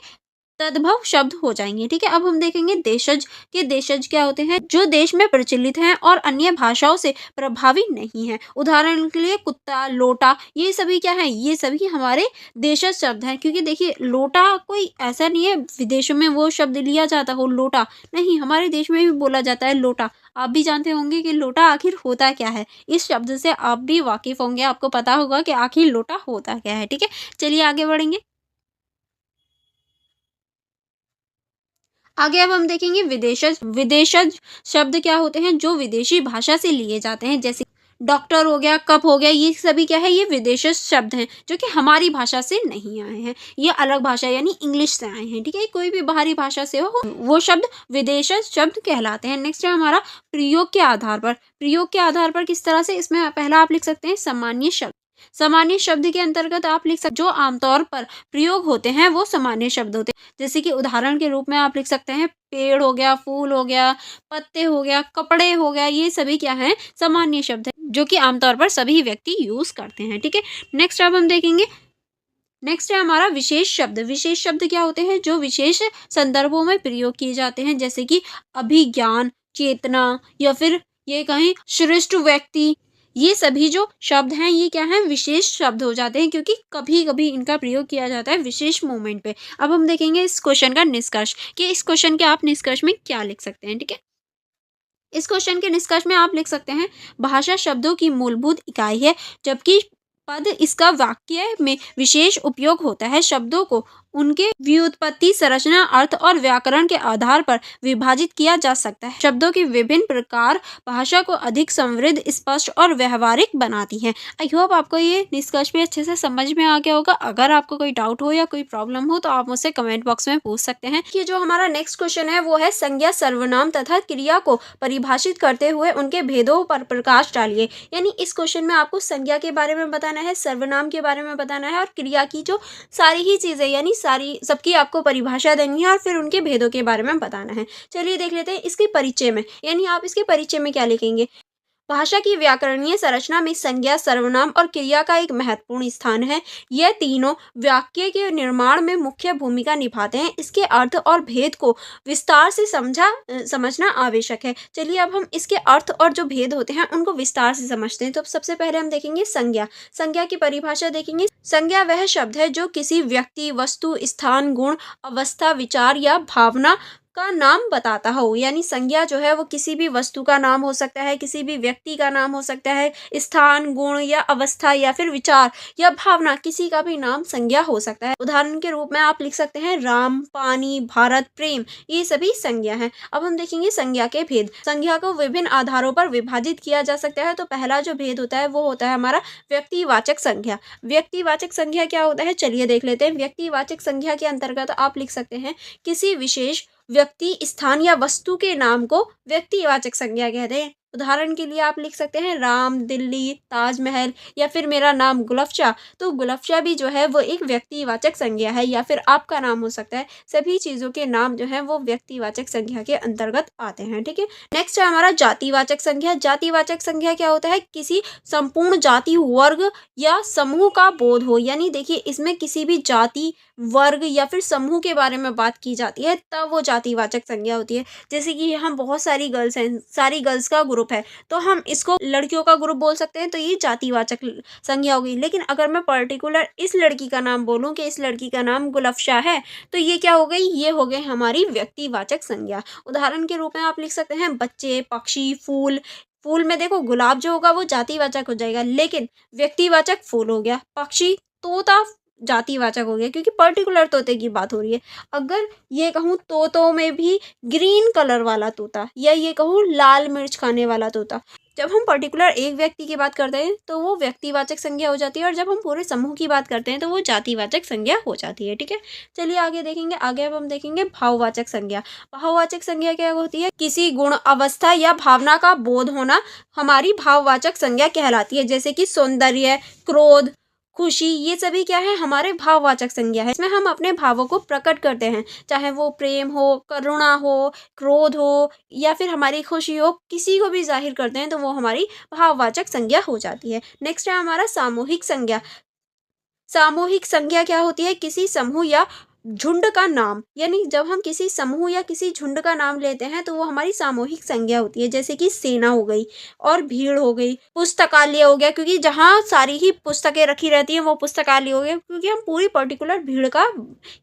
तद्भव शब्द हो जाएंगे। ठीक है, अब हम देखेंगे देशज। के देशज क्या होते हैं, जो देश में प्रचलित हैं और अन्य भाषाओं से प्रभावी नहीं है। उदाहरण के लिए कुत्ता, लोटा, ये सभी क्या है, ये सभी हमारे देशज शब्द हैं, क्योंकि देखिए लोटा कोई ऐसा नहीं है विदेशों में वो शब्द लिया जाता हो लोटा, नहीं, हमारे देश में भी बोला जाता है लोटा। आप भी जानते होंगे कि लोटा आखिर होता क्या है, इस शब्द से आप भी वाकिफ होंगे, आपको पता होगा कि आखिर लोटा होता क्या है। ठीक है, चलिए आगे बढ़ेंगे। आगे अब हम देखेंगे विदेशज। विदेशज शब्द क्या होते हैं, जो विदेशी भाषा से लिए जाते हैं, जैसे डॉक्टर हो गया, कप हो गया, ये सभी क्या है, ये विदेशज शब्द हैं जो कि हमारी भाषा से नहीं आए हैं, ये अलग भाषा यानी इंग्लिश से आए हैं। ठीक है, कोई भी बाहरी भाषा से हो वो शब्द विदेशज शब्द कहलाते हैं। नेक्स्ट है हमारा प्रयोग के आधार पर। प्रयोग के आधार पर किस तरह से, इसमें पहला आप लिख सकते हैं सामान्य शब्द। सामान्य शब्द के अंतर्गत आप लिख सकते जो आमतौर पर प्रयोग होते हैं वो सामान्य शब्द होते हैं, जैसे कि उदाहरण के रूप में आप लिख सकते हैं पेड़ हो गया, फूल हो गया, पत्ते हो गया, कपड़े हो गया, ये सभी क्या हैं, सामान्य शब्द हैं जो कि आमतौर पर सभी व्यक्ति यूज करते हैं। ठीक है, नेक्स्ट अब हम देखेंगे। नेक्स्ट है हमारा विशेष शब्द। विशेष शब्द क्या होते हैं, जो विशेष संदर्भों में प्रयोग किए जाते हैं, जैसे कि अभिज्ञान, चेतना या फिर ये कहें श्रेष्ठ व्यक्ति, ये सभी जो शब्द हैं ये क्या हैं, विशेष शब्द हो जाते हैं, क्योंकि कभी कभी इनका प्रयोग किया जाता है विशेष मोमेंट पे। अब हम देखेंगे इस क्वेश्चन का निष्कर्ष, कि इस क्वेश्चन के आप निष्कर्ष में क्या लिख सकते हैं। ठीक है, इस क्वेश्चन के निष्कर्ष में आप लिख सकते हैं भाषा शब्दों की मूलभूत इकाई है, जबकि पद इसका वाक्य में विशेष उपयोग होता है। शब्दों को उनके व्युत्पत्ति, संरचना, अर्थ और व्याकरण के आधार पर विभाजित किया जा सकता है। शब्दों के विभिन्न प्रकार भाषा को अधिक समृद्ध, स्पष्ट और व्यवहारिक बनाती हैं। आई होप आपको ये निष्कर्ष भी अच्छे से समझ में आ गया होगा। अगर आपको कोई डाउट हो या कोई प्रॉब्लम हो तो आप मुझसे कमेंट बॉक्स में पूछ सकते हैं। कि जो हमारा नेक्स्ट क्वेश्चन है वो है संज्ञा, सर्वनाम तथा क्रिया को परिभाषित करते हुए उनके भेदों पर प्रकाश डालिए। यानी इस क्वेश्चन में आपको संज्ञा के बारे में बताना है, सर्वनाम के बारे में बताना है और क्रिया की जो सारी ही चीज़ें यानी सारी सबकी आपको परिभाषा देनी है और फिर उनके भेदों के बारे में बताना है। चलिए देख लेते हैं इसके परिचय में, यानी आप इसके परिचय में क्या लिखेंगे। भाषा की व्याकरणीय संरचना में संज्ञा, सर्वनाम और क्रिया का एक महत्वपूर्ण स्थान है। यह तीनों वाक्य के निर्माण में मुख्य भूमिका निभाते हैं। इसके अर्थ और भेद को विस्तार से समझना आवश्यक है। चलिए अब हम इसके अर्थ और जो भेद होते हैं उनको विस्तार से समझते हैं। तो सबसे पहले हम देखेंगे संज्ञा। संज्ञा की परिभाषा देखेंगे। संज्ञा वह शब्द है जो किसी व्यक्ति, वस्तु, स्थान, गुण, अवस्था, विचार या भावना का नाम बताता हो। यानी संज्ञा जो है वो किसी भी वस्तु का नाम हो सकता है, किसी भी व्यक्ति का नाम हो सकता है, स्थान, गुण या अवस्था या फिर विचार या भावना, किसी का भी नाम संज्ञा हो सकता है। उदाहरण के रूप में आप लिख सकते हैं राम, पानी, भारत, प्रेम, ये सभी संज्ञा हैं। अब हम देखेंगे संज्ञा के भेद। संज्ञा को विभिन्न आधारों पर विभाजित किया जा सकता है। तो पहला जो भेद होता है वो होता है हमारा व्यक्तिवाचक संज्ञा। व्यक्तिवाचक संज्ञा क्या होता है, चलिए देख लेते हैं। व्यक्तिवाचक संज्ञा के अंतर्गत आप लिख सकते हैं किसी विशेष व्यक्ति, स्थान या वस्तु के नाम को व्यक्तिवाचक संज्ञा कहते हैं। उदाहरण के लिए आप लिख सकते हैं राम, दिल्ली, ताजमहल या फिर मेरा नाम गुलफशा। तो गुलफशा भी जो है वो एक व्यक्तिवाचक संज्ञा है, या फिर आपका नाम हो सकता है। सभी चीज़ों के नाम जो है वो व्यक्तिवाचक संज्ञा के अंतर्गत आते हैं। ठीक है, नेक्स्ट है हमारा जातिवाचक संज्ञा। जातिवाचक संज्ञा क्या होता है, किसी संपूर्ण जाति, वर्ग या समूह का बोध हो। यानी देखिए इसमें किसी भी जाति, वर्ग या फिर समूह के बारे में बात की जाती है, तब वो जातिवाचक संज्ञा होती है। जैसे कि हम बहुत सारी गर्ल्स हैं, सारी गर्ल्स का ग्रुप है, तो हम इसको लड़कियों का ग्रुप बोल सकते हैं, तो ये जातिवाचक संज्ञा होगी। लेकिन अगर मैं पर्टिकुलर इस लड़की का नाम बोलूं कि इस लड़की का नाम गुलफशा है, तो ये क्या हो गई, ये हो गई हमारी व्यक्तिवाचक संज्ञा। उदाहरण के रूप में आप लिख सकते हैं बच्चे, पक्षी, फूल। फूल में देखो गुलाब जो होगा वो जातिवाचक हो जाएगा, लेकिन व्यक्तिवाचक फूल हो गया। पक्षी, तोता जातिवाचक हो गया, क्योंकि पर्टिकुलर तोते की बात हो रही है। अगर ये कहूँ तोतों में भी ग्रीन कलर वाला तोता, या ये कहूँ लाल मिर्च खाने वाला तोता, जब हम पर्टिकुलर एक व्यक्ति की बात करते हैं तो वो व्यक्तिवाचक संज्ञा हो जाती है, और जब हम पूरे समूह की बात करते हैं तो वो जातिवाचक संज्ञा हो जाती है। ठीक है, चलिए आगे देखेंगे। आगे अब हम देखेंगे भाववाचक संज्ञा। भाववाचक संज्ञा क्या होती है, किसी गुण, अवस्था या भावना का बोध होना हमारी भाववाचक संज्ञा कहलाती है। जैसे कि सौंदर्य, क्रोध, खुशी, ये सभी क्या है, हमारे भाववाचक संज्ञा है। इसमें हम अपने भावों को प्रकट करते हैं, चाहे वो प्रेम हो, करुणा हो, क्रोध हो या फिर हमारी खुशी हो, किसी को भी जाहिर करते हैं तो वो हमारी भाववाचक संज्ञा हो जाती है। नेक्स्ट है हमारा सामूहिक संज्ञा। सामूहिक संज्ञा क्या होती है, किसी समूह या झुंड का नाम। यानी जब हम किसी समूह या किसी झुंड का नाम लेते हैं तो वो हमारी सामूहिक संज्ञा होती है। जैसे कि सेना हो गई और भीड़ हो गई, पुस्तकालय हो गया, क्योंकि जहाँ सारी ही पुस्तकें रखी रहती हैं वो पुस्तकालय हो गया, क्योंकि हम पूरी पर्टिकुलर भीड़ का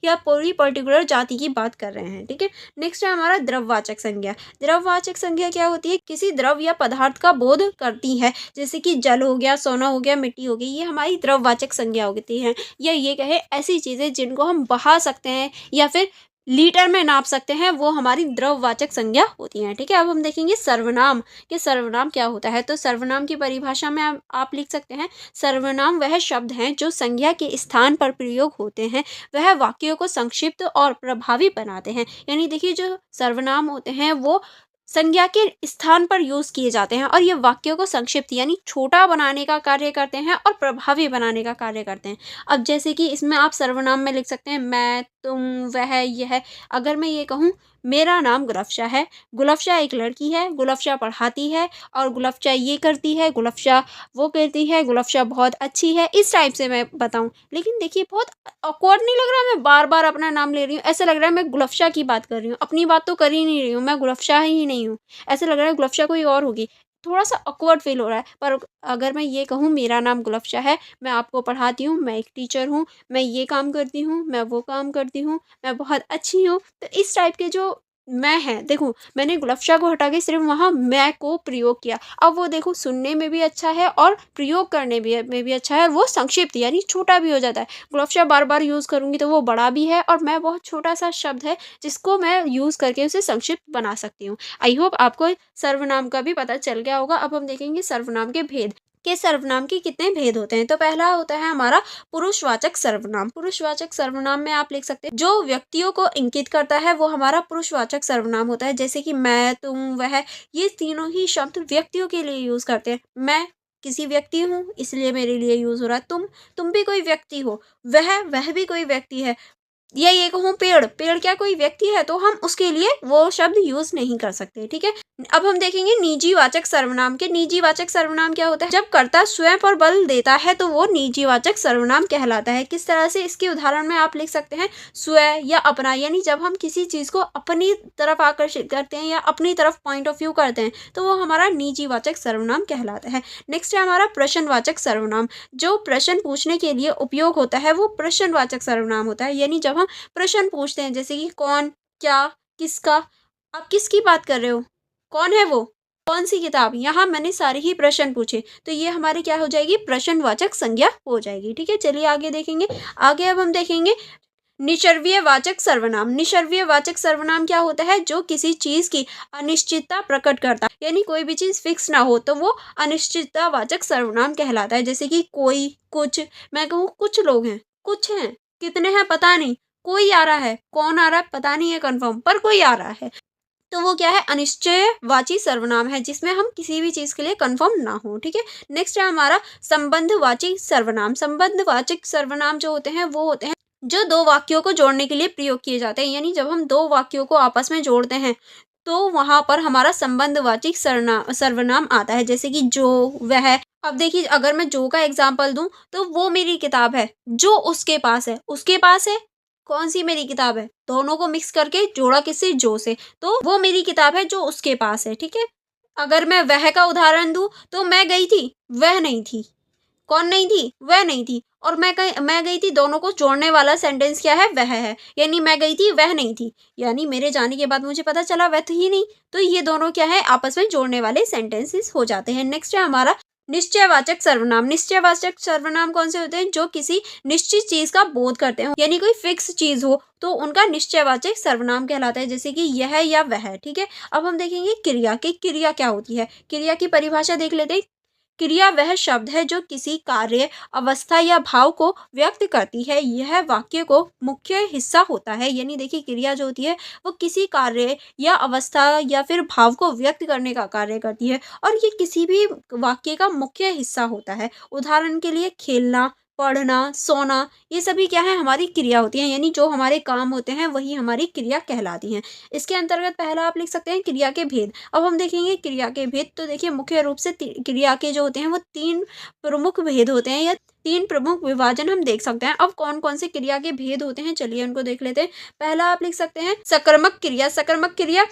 या पूरी पर्टिकुलर जाति की बात कर रहे हैं। ठीक है, नेक्स्ट है हमारा द्रववाचक संज्ञा। द्रववाचक संज्ञा क्या होती है, किसी द्रव या पदार्थ का बोध करती है। जैसे कि जल हो गया, सोना हो गया, मिट्टी हो गई, ये हमारी द्रववाचक संज्ञा होती है। या ये कहे ऐसी चीज़ें जिनको हम बहा सकते हैं या फिर लीटर में नाप सकते हैं, वो हमारी द्रववाचक संज्ञा होती हैं। ठीक है, अब हम देखेंगे सर्वनाम कि सर्वनाम क्या होता है। तो सर्वनाम की परिभाषा में आप लिख सकते हैं, सर्वनाम वह शब्द हैं जो संज्ञा के स्थान पर प्रयोग होते हैं। वह वाक्यों को संक्षिप्त और प्रभावी बनाते हैं। यानी देखिए जो सर्वनाम होते हैं वो संज्ञा के स्थान पर यूज किए जाते हैं, और ये वाक्यों को संक्षिप्त यानी छोटा बनाने का कार्य करते हैं और प्रभावी बनाने का कार्य करते हैं। अब जैसे कि इसमें आप सर्वनाम में लिख सकते हैं मैं, तुम, वह, यह। अगर मैं ये कहूँ मेरा नाम गुलफशा है, गुलफशा एक लड़की है, गुलफशा पढ़ाती है और गुलफशा ये करती है, गुलफशा वो करती है, गुलफशा बहुत अच्छी है, इस टाइप से मैं बताऊं। लेकिन देखिए बहुत ऑकवर्ड नहीं लग रहा, मैं बार बार अपना नाम ले रही हूँ, ऐसा लग रहा है मैं गुलफशा की बात कर रही हूँ, अपनी बात तो कर ही नहीं रही हूँ, मैं गुलफशा ही नहीं हूँ, ऐसा लग रहा है गुलफशा कोई और होगी। थोड़ा सा ऑकवर्ड फील हो रहा है। पर अगर मैं ये कहूँ मेरा नाम गुलफशा है, मैं आपको पढ़ाती हूँ, मैं एक टीचर हूँ, मैं ये काम करती हूँ, मैं वो काम करती हूँ, मैं बहुत अच्छी हूँ, तो इस टाइप के जो मैं है, देखो मैंने गुलफशा को हटा के सिर्फ वहाँ मैं को प्रयोग किया। अब वो देखो सुनने में भी अच्छा है और प्रयोग करने में भी अच्छा है, और वो संक्षिप्त यानी छोटा भी हो जाता है। गुलफशा बार बार यूज़ करूँगी तो वो बड़ा भी है, और मैं बहुत छोटा सा शब्द है जिसको मैं यूज़ करके उसे संक्षिप्त बना सकती हूँ। आई होप आपको सर्वनाम का भी पता चल गया होगा। अब हम देखेंगे सर्वनाम के भेद के सर्वनाम के कितने भेद होते हैं। तो पहला होता है हमारा पुरुषवाचक सर्वनाम। पुरुषवाचक सर्वनाम में आप लिख सकते हैं जो व्यक्तियों को इंगित करता है वो हमारा पुरुषवाचक सर्वनाम होता है। जैसे कि मैं, तुम, वह, ये तीनों ही शब्द व्यक्तियों के लिए यूज करते हैं। मैं किसी व्यक्ति हूँ इसलिए मेरे लिए यूज हो रहा है। तुम भी कोई व्यक्ति हो, वह भी कोई व्यक्ति है। या ये कहूँ पेड़, पेड़ क्या कोई व्यक्ति है, तो हम उसके लिए वो शब्द यूज नहीं कर सकते, ठीक है। अब हम देखेंगे निजीवाचक सर्वनाम के। निजीवाचक सर्वनाम क्या होता है? जब कर्ता स्वयं पर बल देता है तो वो निजीवाचक सर्वनाम कहलाता है। किस तरह से? इसके उदाहरण में आप लिख सकते हैं स्वयं या अपना, यानी जब हम किसी चीज को अपनी तरफ आकर्षित करते हैं या अपनी तरफ पॉइंट ऑफ व्यू करते हैं तो वो हमारा निजीवाचक सर्वनाम कहलाता है। नेक्स्ट है हमारा प्रश्नवाचक सर्वनाम। जो प्रश्न पूछने के लिए उपयोग होता है वो प्रश्नवाचक सर्वनाम होता है, यानी जब हम प्रश्न पूछते हैं जैसे कि कौन, क्या, किसका। आप किसकी बात कर रहे हो? कौन है वो? कौन सी किताब? यहाँ मैंने सारे ही प्रश्न पूछे, तो ये हमारी क्या हो जाएगी? प्रश्नवाचक संज्ञा हो जाएगी, ठीक है। चलिए आगे देखेंगे। आगे अब हम देखेंगे निसर्व्यवाचक सर्वनाम। निसर्व्यवाचक सर्वनाम क्या होता है? जो किसी चीज की अनिश्चितता प्रकट करता है, यानी कोई भी चीज फिक्स ना हो तो वो अनिश्चिततावाचक सर्वनाम कहलाता है। जैसे कि कोई, कुछ। मैं कहूँ कुछ लोग हैं, कुछ हैं, कितने हैं पता नहीं, कोई आ रहा है, कौन आ रहा है पता नहीं है कंफर्म, पर कोई आ रहा है, तो वो क्या है? अनिश्चयवाची सर्वनाम है, जिसमें हम किसी भी चीज के लिए कंफर्म ना हो, ठीक है। नेक्स्ट है हमारा संबंधवाची सर्वनाम। संबंधवाचक सर्वनाम जो होते हैं वो होते हैं जो दो वाक्यों को जोड़ने के लिए प्रयोग किए जाते हैं, यानी जब हम दो वाक्यों को आपस में जोड़ते हैं तो वहां पर हमारा संबंधवाचक सर्वनाम आता है। जैसे कि जो, वह। अब देखिए अगर मैं जो का एग्जाम्पल दूं तो वो मेरी किताब है, जो उसके पास है, उसके पास है, कौन सी मेरी किताब है? दोनों को मिक्स करके जोड़ा किससे? जो से, तो वो मेरी किताब है जो उसके पास है, ठीक है। अगर मैं वह का उदाहरण दूं तो मैं गई थी, वह नहीं थी। कौन नहीं थी? वह नहीं थी। और मैं गई थी, दोनों को जोड़ने वाला सेंटेंस क्या है? वह है, यानी मैं गई थी, वह नहीं थी, यानी मेरे जाने के बाद मुझे पता चला वह थी ही नहीं, तो ये दोनों क्या है? आपस में जोड़ने वाले सेंटेंसेस हो जाते हैं। नेक्स्ट है हमारा निश्चयवाचक सर्वनाम। निश्चयवाचक सर्वनाम कौन से होते हैं? जो किसी निश्चित चीज का बोध करते हो, यानी कोई फिक्स चीज हो तो उनका निश्चयवाचक सर्वनाम कहलाता है, जैसे कि यह या वह, ठीक है। अब हम देखेंगे क्रिया की। क्रिया क्या होती है? क्रिया की परिभाषा देख लेते हैं। क्रिया वह शब्द है जो किसी कार्य, अवस्था या भाव को व्यक्त करती है। यह वाक्य को मुख्य हिस्सा होता है, यानी देखिए क्रिया जो होती है वो किसी कार्य या अवस्था या फिर भाव को व्यक्त करने का कार्य करती है और ये किसी भी वाक्य का मुख्य हिस्सा होता है। उदाहरण के लिए खेलना, पढ़ना, सोना, ये सभी क्या है? हमारी क्रिया होती हैं, यानी जो हमारे काम होते हैं वही हमारी क्रिया कहलाती हैं। इसके अंतर्गत पहला आप लिख सकते हैं क्रिया के भेद। अब हम देखेंगे क्रिया के भेद, तो देखिए मुख्य रूप से क्रिया के जो होते हैं वो तीन प्रमुख भेद होते हैं या तीन प्रमुख विभाजन हम देख सकते हैं। अब कौन कौन से क्रिया के भेद होते हैं चलिए उनको देख लेते हैं। पहला आप लिख सकते हैं सकर्मक क्रिया। सकर्मक क्रिया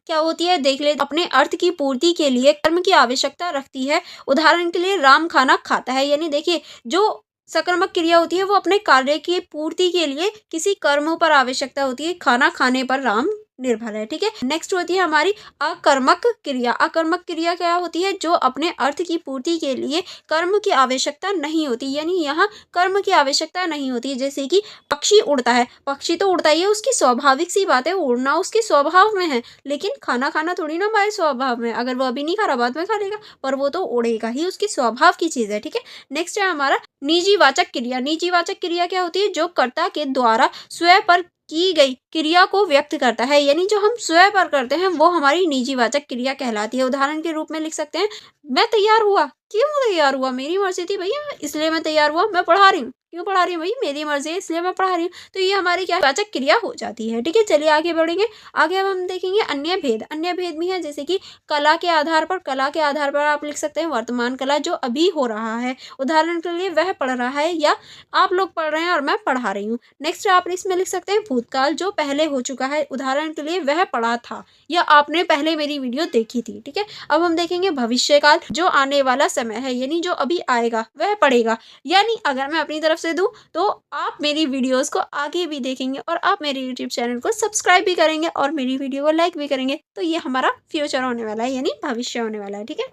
क्या होती है? देख ले। अपने अर्थ की पूर्ति के लिए कर्म की आवश्यकता रखती है। उदाहरण के लिए राम खाना खाता है, यानी देखिए जो सकर्मक क्रिया होती है वो अपने कार्य की पूर्ति के लिए किसी कर्म पर आवश्यकता होती है, खाना खाने पर राम निर्भर है, ठीक है। नेक्स्ट होती है हमारी अकर्मक क्रिया। अकर्मक क्रिया क्या होती है? जो अपने अर्थ की पूर्ति के लिए कर्म की आवश्यकता नहीं होती, यानी यहाँ कर्म की आवश्यकता नहीं होती। जैसे कि पक्षी उड़ता है, पक्षी तो उड़ता ही है, उसकी स्वाभाविक सी बात है, उड़ना उसके स्वभाव में है, लेकिन खाना खाना थोड़ी ना हमारे स्वभाव में। अगर वो अभी नहीं खा रहा बाद में खा लेगा, पर वो तो उड़ेगा ही, उसकी स्वभाव की चीज है, ठीक है। नेक्स्ट है हमारा निजीवाचक क्रिया। निजीवाचक क्रिया क्या होती है? जो कर्ता के द्वारा स्वयं पर की गई क्रिया को व्यक्त करता है, यानी जो हम स्वयं पर करते हैं वो हमारी निजीवाचक क्रिया कहलाती है। उदाहरण के रूप में लिख सकते हैं मैं तैयार हुआ। क्यों तैयार हुआ? मेरी मर्जी थी भैया, इसलिए मैं तैयार हुआ। मैं पढ़ा रही हूँ, क्यों पढ़ा रही हूँ भाई? मेरी मर्जी है इसलिए मैं पढ़ा रही हूँ। तो ये हमारी क्या वाचक क्रिया हो जाती है, ठीक है। चलिए आगे बढ़ेंगे। आगे अब हम देखेंगे अन्य भेद। अन्य भेद भी है, जैसे कि कला के आधार पर। कला के आधार पर आप लिख सकते हैं वर्तमान कला, जो अभी हो रहा है। उदाहरण के लिए वह पढ़ रहा है या आप लोग पढ़ रहे हैं और मैं पढ़ा रही हूँ। नेक्स्ट आप इसमें लिख सकते हैं भूतकाल, जो पहले हो चुका है। उदाहरण के लिए वह पढ़ा था या आपने पहले मेरी वीडियो देखी थी, ठीक है। अब हम देखेंगे भविष्यकाल, जो आने वाला समय है, यानी जो अभी आएगा वह पढ़ेगा। यानी अगर मैं अपनी तरफ से दूं तो आप मेरी वीडियोस को आगे भी देखेंगे और आप मेरे यूट्यूब चैनल को सब्सक्राइब भी करेंगे और मेरी वीडियो को लाइक भी करेंगे, तो ये हमारा फ्यूचर होने वाला है, यानी भविष्य होने वाला है, ठीक है।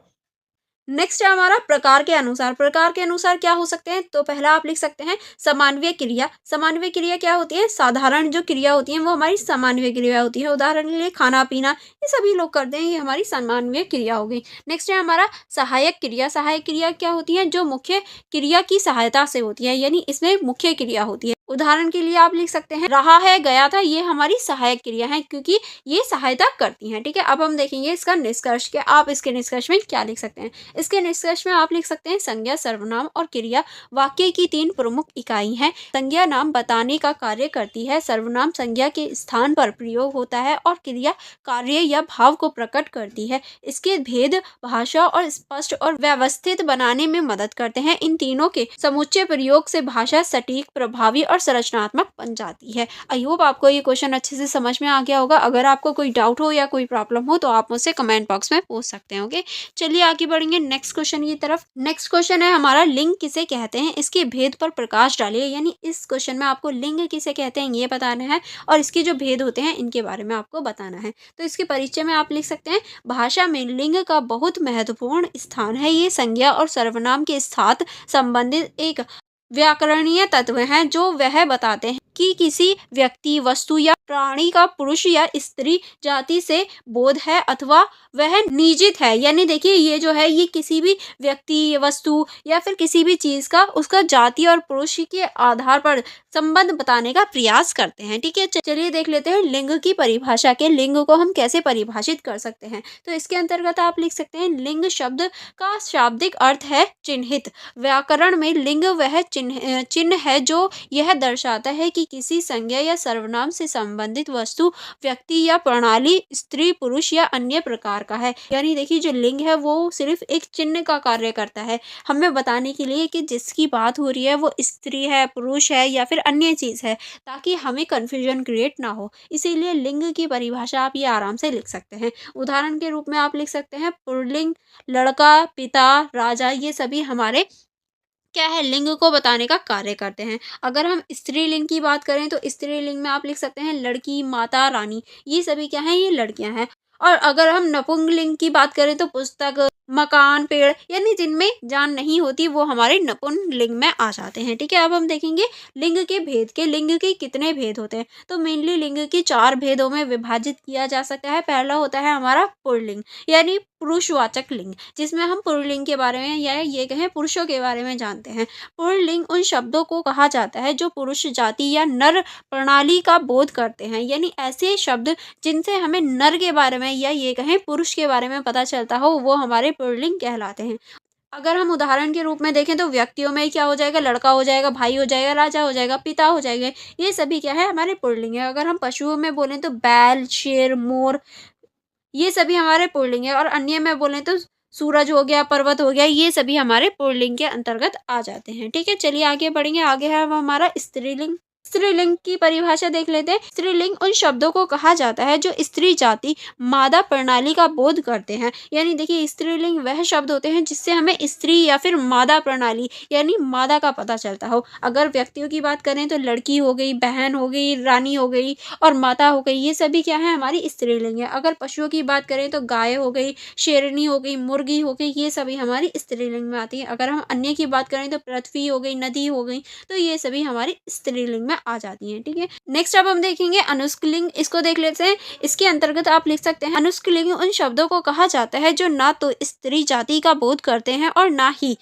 नेक्स्ट है हमारा प्रकार के अनुसार। प्रकार के अनुसार क्या हो सकते हैं? तो पहला आप लिख सकते हैं समान्वय क्रिया। समान्वय क्रिया क्या होती है? साधारण जो क्रिया होती है वो हमारी समान्वय क्रिया होती है। उदाहरण के लिए खाना पीना, ये सभी लोग करते हैं, ये हमारी समान्वय क्रिया हो गई। नेक्स्ट है हमारा सहायक क्रिया। सहायक क्रिया क्या होती है? जो मुख्य क्रिया की सहायता से होती है, यानी इसमें मुख्य क्रिया होती है। उदाहरण के लिए आप लिख सकते हैं रहा है, गया था, ये हमारी सहायक क्रिया है क्योंकि ये सहायता करती हैं। ठीक है, अब हम देखेंगे इसका निष्कर्ष के आप इसके निष्कर्ष में क्या लिख सकते हैं। इसके निष्कर्ष में आप लिख सकते हैं संज्ञा, सर्वनाम और क्रिया वाक्य की 3 प्रमुख इकाई हैं। संज्ञा नाम बताने का कार्य करती है, सर्वनाम संज्ञा के स्थान पर प्रयोग होता है और क्रिया कार्य या भाव को प्रकट करती है। इसके भेद भाषा और स्पष्ट और व्यवस्थित बनाने में मदद करते हैं। इन तीनों के समुच्चय प्रयोग से भाषा सटीक, प्रभावी और संरचनात्मक बन जाती है। आई होप आपको ये क्वेश्चन अच्छे से समझ में आ गया होगा। अगर आपको कोई डाउट हो या कोई प्रॉब्लम हो तो आप मुझसे कमेंट बॉक्स में पूछ सकते हैं। ओके, चलिए आगे बढ़ेंगे नेक्स्ट क्वेश्चन की तरफ। नेक्स्ट क्वेश्चन है हमारा लिंग किसे कहते हैं, इसके भेद पर प्रकाश डालिए। यानी इस क्वेश्चन में आपको लिंग किसे कहते हैं ये बताना है और इसके जो भेद होते हैं इनके बारे में आपको बताना है। तो इसके परिचय में आप लिख सकते हैं भाषा में लिंग का बहुत महत्वपूर्ण स्थान है। ये संज्ञा और सर्वनाम के साथ संबंधित एक व्याकरणीय तत्व हैं जो वह बताते हैं कि किसी व्यक्ति, वस्तु या प्राणी का पुरुष या स्त्री जाति से बोध है अथवा वह निजित है। यानी देखिए ये जो है ये किसी भी व्यक्ति, वस्तु या फिर किसी भी चीज का उसका जाति और पुरुष के आधार पर संबंध बताने का प्रयास करते हैं। ठीक है, चलिए देख लेते हैं लिंग की परिभाषा के लिंग को हम कैसे परिभाषित कर सकते हैं। तो इसके अंतर्गत आप लिख सकते हैं लिंग शब्द का शाब्दिक अर्थ है चिन्हित। व्याकरण में लिंग वह चिन्ह है जो यह दर्शाता है कि किसी संज्ञा या सर्वनाम से संबंधित वस्तु, व्यक्ति या प्रणाली स्त्री, पुरुष या अन्य प्रकार का है। यानी देखिए जो लिंग है वो सिर्फ एक चिन्ह का कार्य करता है, हमें बताने के लिए कि जिसकी बात हो रही है वो स्त्री है, पुरुष है या फिर अन्य चीज है, ताकि हमें कंफ्यूजन क्रिएट ना हो। इसीलिए लिंग की परिभाषा आप ये आराम से लिख सकते हैं। उदाहरण के रूप में आप लिख सकते हैं पुल्लिंग लड़का, पिता, राजा, ये सभी हमारे क्या है लिंग को बताने का कार्य करते हैं। अगर हम स्त्रीलिंग की बात करें तो स्त्रीलिंग में आप लिख सकते हैं लड़की, माता, रानी, ये सभी क्या है ये लड़कियां हैं। और अगर हम नपुंसकलिंग की बात करें तो पुस्तक, मकान, पेड़, यानी जिनमें जान नहीं होती वो हमारे नपुंसकलिंग में आ जाते हैं। ठीक है, अब हम देखेंगे लिंग के भेद के लिंग के कितने भेद होते हैं। तो मेनली लिंग की 4 भेदों में विभाजित किया जा सकता है। पहला होता है हमारा पुल्लिंग यानी पुरुषवाचक लिंग, जिसमें हम पुल्लिंग के बारे में या ये कहें पुरुषों के बारे में जानते हैं। पुल्लिंग उन शब्दों को कहा जाता है जो पुरुष जाति या नर प्रणाली का बोध करते हैं। यानी ऐसे शब्द जिनसे हमें नर के बारे में या ये कहें पुरुष के बारे में पता चलता हो वो हमारे पुल्लिंग कहलाते हैं। अगर हम उदाहरण के रूप में देखें तो व्यक्तियों में क्या हो जाएगा, लड़का हो जाएगा, भाई हो जाएगा, राजा हो जाएगा, पिता हो जाएगा, ये सभी क्या है हमारे पुल्लिंग है। अगर हम पशुओं में बोलें तो बैल, शेर, मोर, ये सभी हमारे पुल्लिंग है। और अन्य में बोलें तो सूरज हो गया, पर्वत हो गया, ये सभी हमारे पुल्लिंग के अंतर्गत आ जाते हैं। ठीक है, चलिए आगे बढ़ेंगे। आगे है अब हमारा स्त्रीलिंग। स्त्रीलिंग की परिभाषा देख लेते हैं। स्त्रीलिंग उन शब्दों को कहा जाता है जो स्त्री जाति, मादा प्रणाली का बोध करते हैं। यानी देखिए स्त्रीलिंग वह शब्द होते हैं जिससे हमें स्त्री या फिर मादा प्रणाली यानी मादा का पता चलता हो। अगर व्यक्तियों की बात करें तो लड़की हो गई, बहन हो गई, रानी हो गई और माता हो गई, ये सभी क्या है हमारी स्त्रीलिंग है। अगर पशुओं की बात करें तो गाय हो गई, शेरनी हो गई, मुर्गी हो गई, ये सभी हमारी स्त्रीलिंग में आती है। अगर हम अन्य की बात करें तो पृथ्वी हो गई, नदी हो गई, तो ये सभी हमारी स्त्रीलिंग में आ जाती हैं। ठीक है, नेक्स्ट अब हम देखेंगे अनुस्कलिंग। इसको देख लेते हैं। इसके अंतर्गत आप लिख सकते हैं अनुस्कलिंग उन शब्दों को कहा जाता है जो ना तो स्त्री जाति का बोध करते हैं और ना ही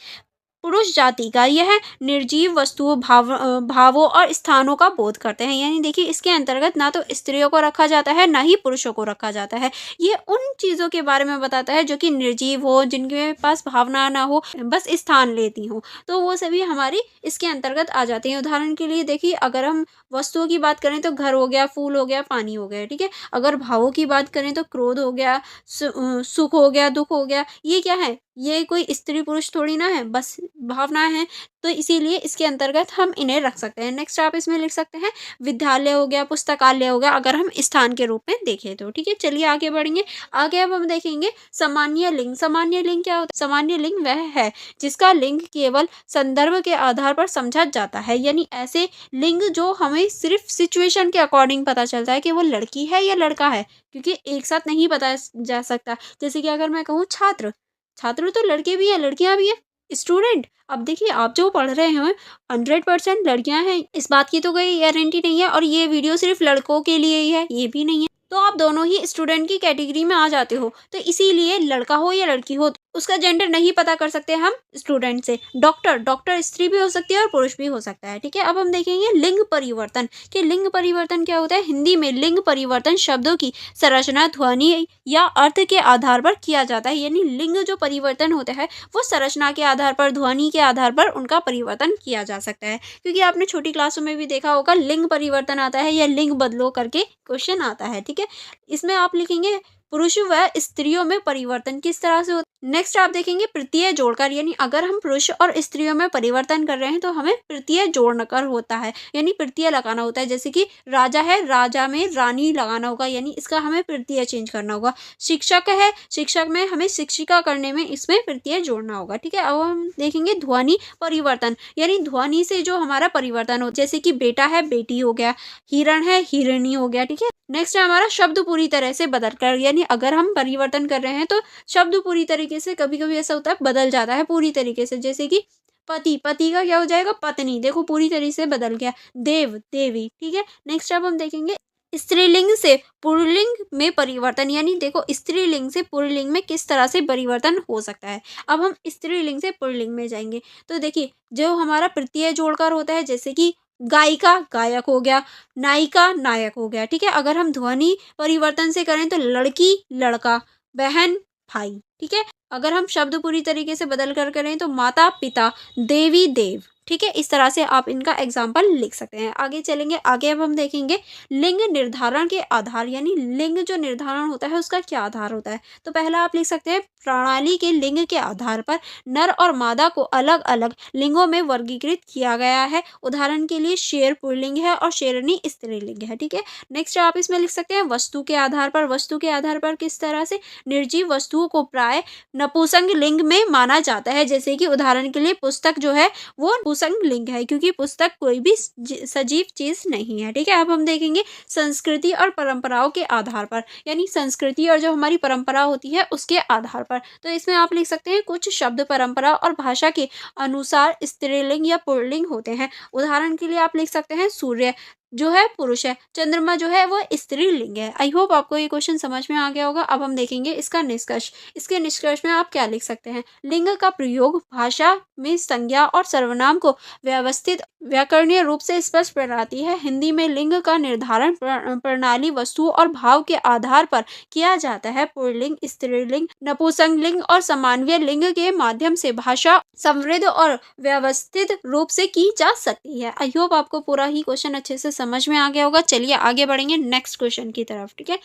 पुरुष जाति का। यह निर्जीव वस्तुओं, भावों और स्थानों का बोध करते हैं। यानी देखिए इसके अंतर्गत ना तो स्त्रियों को रखा जाता है ना ही पुरुषों को रखा जाता है। ये उन चीजों के बारे में बताता है जो कि निर्जीव हो, जिनके पास भावना ना हो, बस स्थान लेती हो, तो वो सभी हमारी इसके अंतर्गत आ जाती हैं। उदाहरण के लिए देखिए अगर हम वस्तुओं की बात करें तो घर हो गया, फूल हो गया, पानी हो गया। ठीक है, अगर भावों की बात करें तो क्रोध हो गया, सुख हो गया, दुख हो गया, ये क्या है, ये कोई स्त्री पुरुष थोड़ी ना है, बस भावनाएं हैं। तो इसीलिए इसके अंतर्गत हम इन्हें रख सकते हैं। नेक्स्ट आप इसमें लिख सकते हैं विद्यालय हो गया, पुस्तकालय हो गया, अगर हम स्थान के रूप में देखें तो। ठीक है, चलिए आगे बढ़ेंगे। आगे अब हम देखेंगे सामान्य लिंग। सामान्य लिंग क्या होता है? सामान्य लिंग वह है जिसका लिंग केवल संदर्भ के आधार पर समझा जाता है। यानी ऐसे लिंग जो हमें सिर्फ सिचुएशन के अकॉर्डिंग पता चलता है कि वो लड़की है या लड़का है, क्योंकि एक साथ नहीं बताया जा सकता। जैसे कि अगर मैं कहूँ छात्र, छात्र तो लड़के भी हैं, लड़कियां भी हैं। स्टूडेंट, अब देखिए आप जो पढ़ रहे हैं 100% लड़कियां हैं, इस बात की तो कोई गारंटी नहीं है। और ये वीडियो सिर्फ लड़कों के लिए ही है, ये भी नहीं है। तो आप दोनों ही स्टूडेंट की कैटेगरी में आ जाते हो। तो इसीलिए लड़का हो या लड़की हो उसका जेंडर नहीं पता कर सकते हम स्टूडेंट से। डॉक्टर, डॉक्टर स्त्री भी हो सकती है और पुरुष भी हो सकता है, ठीक है। अब हम देखेंगे लिंग परिवर्तन, कि लिंग परिवर्तन क्या होता है। हिंदी में लिंग परिवर्तन शब्दों की संरचना, ध्वनि या अर्थ के आधार पर किया जाता है। यानी लिंग जो परिवर्तन होता है वो संरचना के आधार पर, ध्वनि के आधार पर उनका परिवर्तन किया जा सकता है। क्योंकि आपने छोटी क्लासों में भी देखा होगा लिंग परिवर्तन आता है या लिंग बदलो करके क्वेश्चन आता है, ठीक है। इसमें आप लिखेंगे पुरुष व स्त्रियों में परिवर्तन किस तरह से होता है। नेक्स्ट आप देखेंगे प्रत्यय जोड़कर, यानी अगर हम पुरुष और स्त्रियों में परिवर्तन कर रहे हैं तो हमें प्रत्यय जोड़कर होता है, यानी प्रत्यय लगाना होता है। जैसे कि राजा है, राजा में रानी लगाना होगा, यानी इसका हमें प्रत्यय चेंज करना होगा। शिक्षक है, शिक्षक में हमें शिक्षिका करने में इसमें प्रत्यय जोड़ना होगा, ठीक है। अब हम देखेंगे ध्वनि परिवर्तन, यानी ध्वनि से जो हमारा परिवर्तन हो, जैसे कि बेटा है बेटी हो गया, हिरण है हिरणी हो गया, ठीक है। नेक्स्ट है हमारा शब्द पूरी तरह से बदल कर, यानी अगर हम परिवर्तन कर रहे हैं तो शब्द पूरी तरीके से, कभी कभी ऐसा होता है बदल जाता है पूरी तरीके से। जैसे कि पति, पति का क्या हो जाएगा पत्नी, देखो पूरी तरीके से बदल गया। देव, देवी, ठीक है। नेक्स्ट अब हम देखेंगे स्त्रीलिंग से पुल्लिंग में परिवर्तन, यानी देखो स्त्रीलिंग से पुल्लिंग में किस तरह से परिवर्तन हो सकता है। अब हम स्त्रीलिंग से पुल्लिंग में जाएंगे तो देखिए जो हमारा प्रत्यय जोड़कर होता है, जैसे कि गायिका गायक हो गया, नायिका नायक हो गया, ठीक है। अगर हम ध्वनि परिवर्तन से करें तो लड़की लड़का, बहन भाई, ठीक है। अगर हम शब्द पूरी तरीके से बदल कर करें तो माता पिता, देवी देव, ठीक है। इस तरह से आप इनका एग्जाम्पल लिख सकते हैं। आगे चलेंगे, आगे अब हम देखेंगे लिंग निर्धारण के आधार, यानी लिंग जो निर्धारण होता है उसका क्या आधार होता है। तो पहला आप लिख सकते हैं प्रणाली के लिंग के आधार पर नर और मादा को अलग अलग लिंगों में वर्गीकृत किया गया है। उदाहरण के लिए शेर पुल्लिंग है और शेरनी स्त्रीलिंग है, ठीक है। नेक्स्ट आप इसमें लिख सकते हैं वस्तु के आधार पर, वस्तु के आधार पर किस तरह से निर्जीव वस्तुओं को प्राय नपुंसक लिंग में माना जाता है। जैसे कि उदाहरण के लिए पुस्तक जो है वो नपुंसक लिंग है, क्योंकि पुस्तक कोई भी सजीव चीज नहीं है, ठीक है। अब हम देखेंगे संस्कृति और परंपराओं के आधार पर, यानी संस्कृति और जो हमारी परंपरा होती है उसके आधार पर। तो इसमें आप लिख सकते हैं कुछ शब्द परंपरा और भाषा के अनुसार स्त्रीलिंग या पुल्लिंग होते हैं। उदाहरण के लिए आप लिख सकते हैं सूर्य जो है पुरुष है, चंद्रमा जो है वो स्त्रीलिंग है। आई होप आपको ये क्वेश्चन समझ में आ गया होगा। अब हम देखेंगे इसका निष्कर्ष। इसके निष्कर्ष में आप क्या लिख सकते हैं। लिंग का प्रयोग भाषा में संज्ञा और सर्वनाम को व्यवस्थित व्याकरणीय रूप से स्पष्ट बनाती है। हिंदी में लिंग का निर्धारण प्रणाली वस्तु और भाव के आधार पर किया जाता है। पुल्लिंग, स्त्रीलिंग, नपुंसकलिंग और समानवीय लिंग के माध्यम से भाषा समृद्ध और व्यवस्थित रूप से की जा सकती है। आई होप आपको पूरा ही क्वेश्चन अच्छे से समझ में आ गया होगा। चलिए आगे बढ़ेंगे नेक्स्ट क्वेश्चन की तरफ, ठीक है।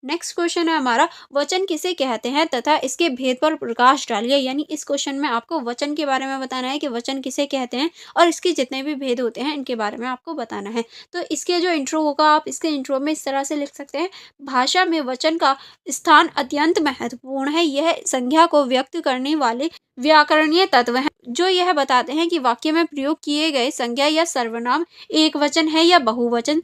नेक्स्ट क्वेश्चन है हमारा वचन किसे कहते हैं तथा इसके भेद पर प्रकाश डालिए। यानी इस क्वेश्चन में आपको वचन के बारे में बताना है कि वचन किसे कहते हैं और इसके जितने भी भेद होते हैं इनके बारे में आपको बताना है। तो इसके जो इंट्रो होगा आप इसके इंट्रो में इस तरह से लिख सकते हैं। भाषा में वचन का स्थान अत्यंत महत्वपूर्ण है। यह संज्ञा को व्यक्त करने वाले व्याकरणीय तत्व हैं जो यह बताते हैं कि वाक्य में प्रयोग किए गए संज्ञा या सर्वनाम एक वचन है या बहुवचन।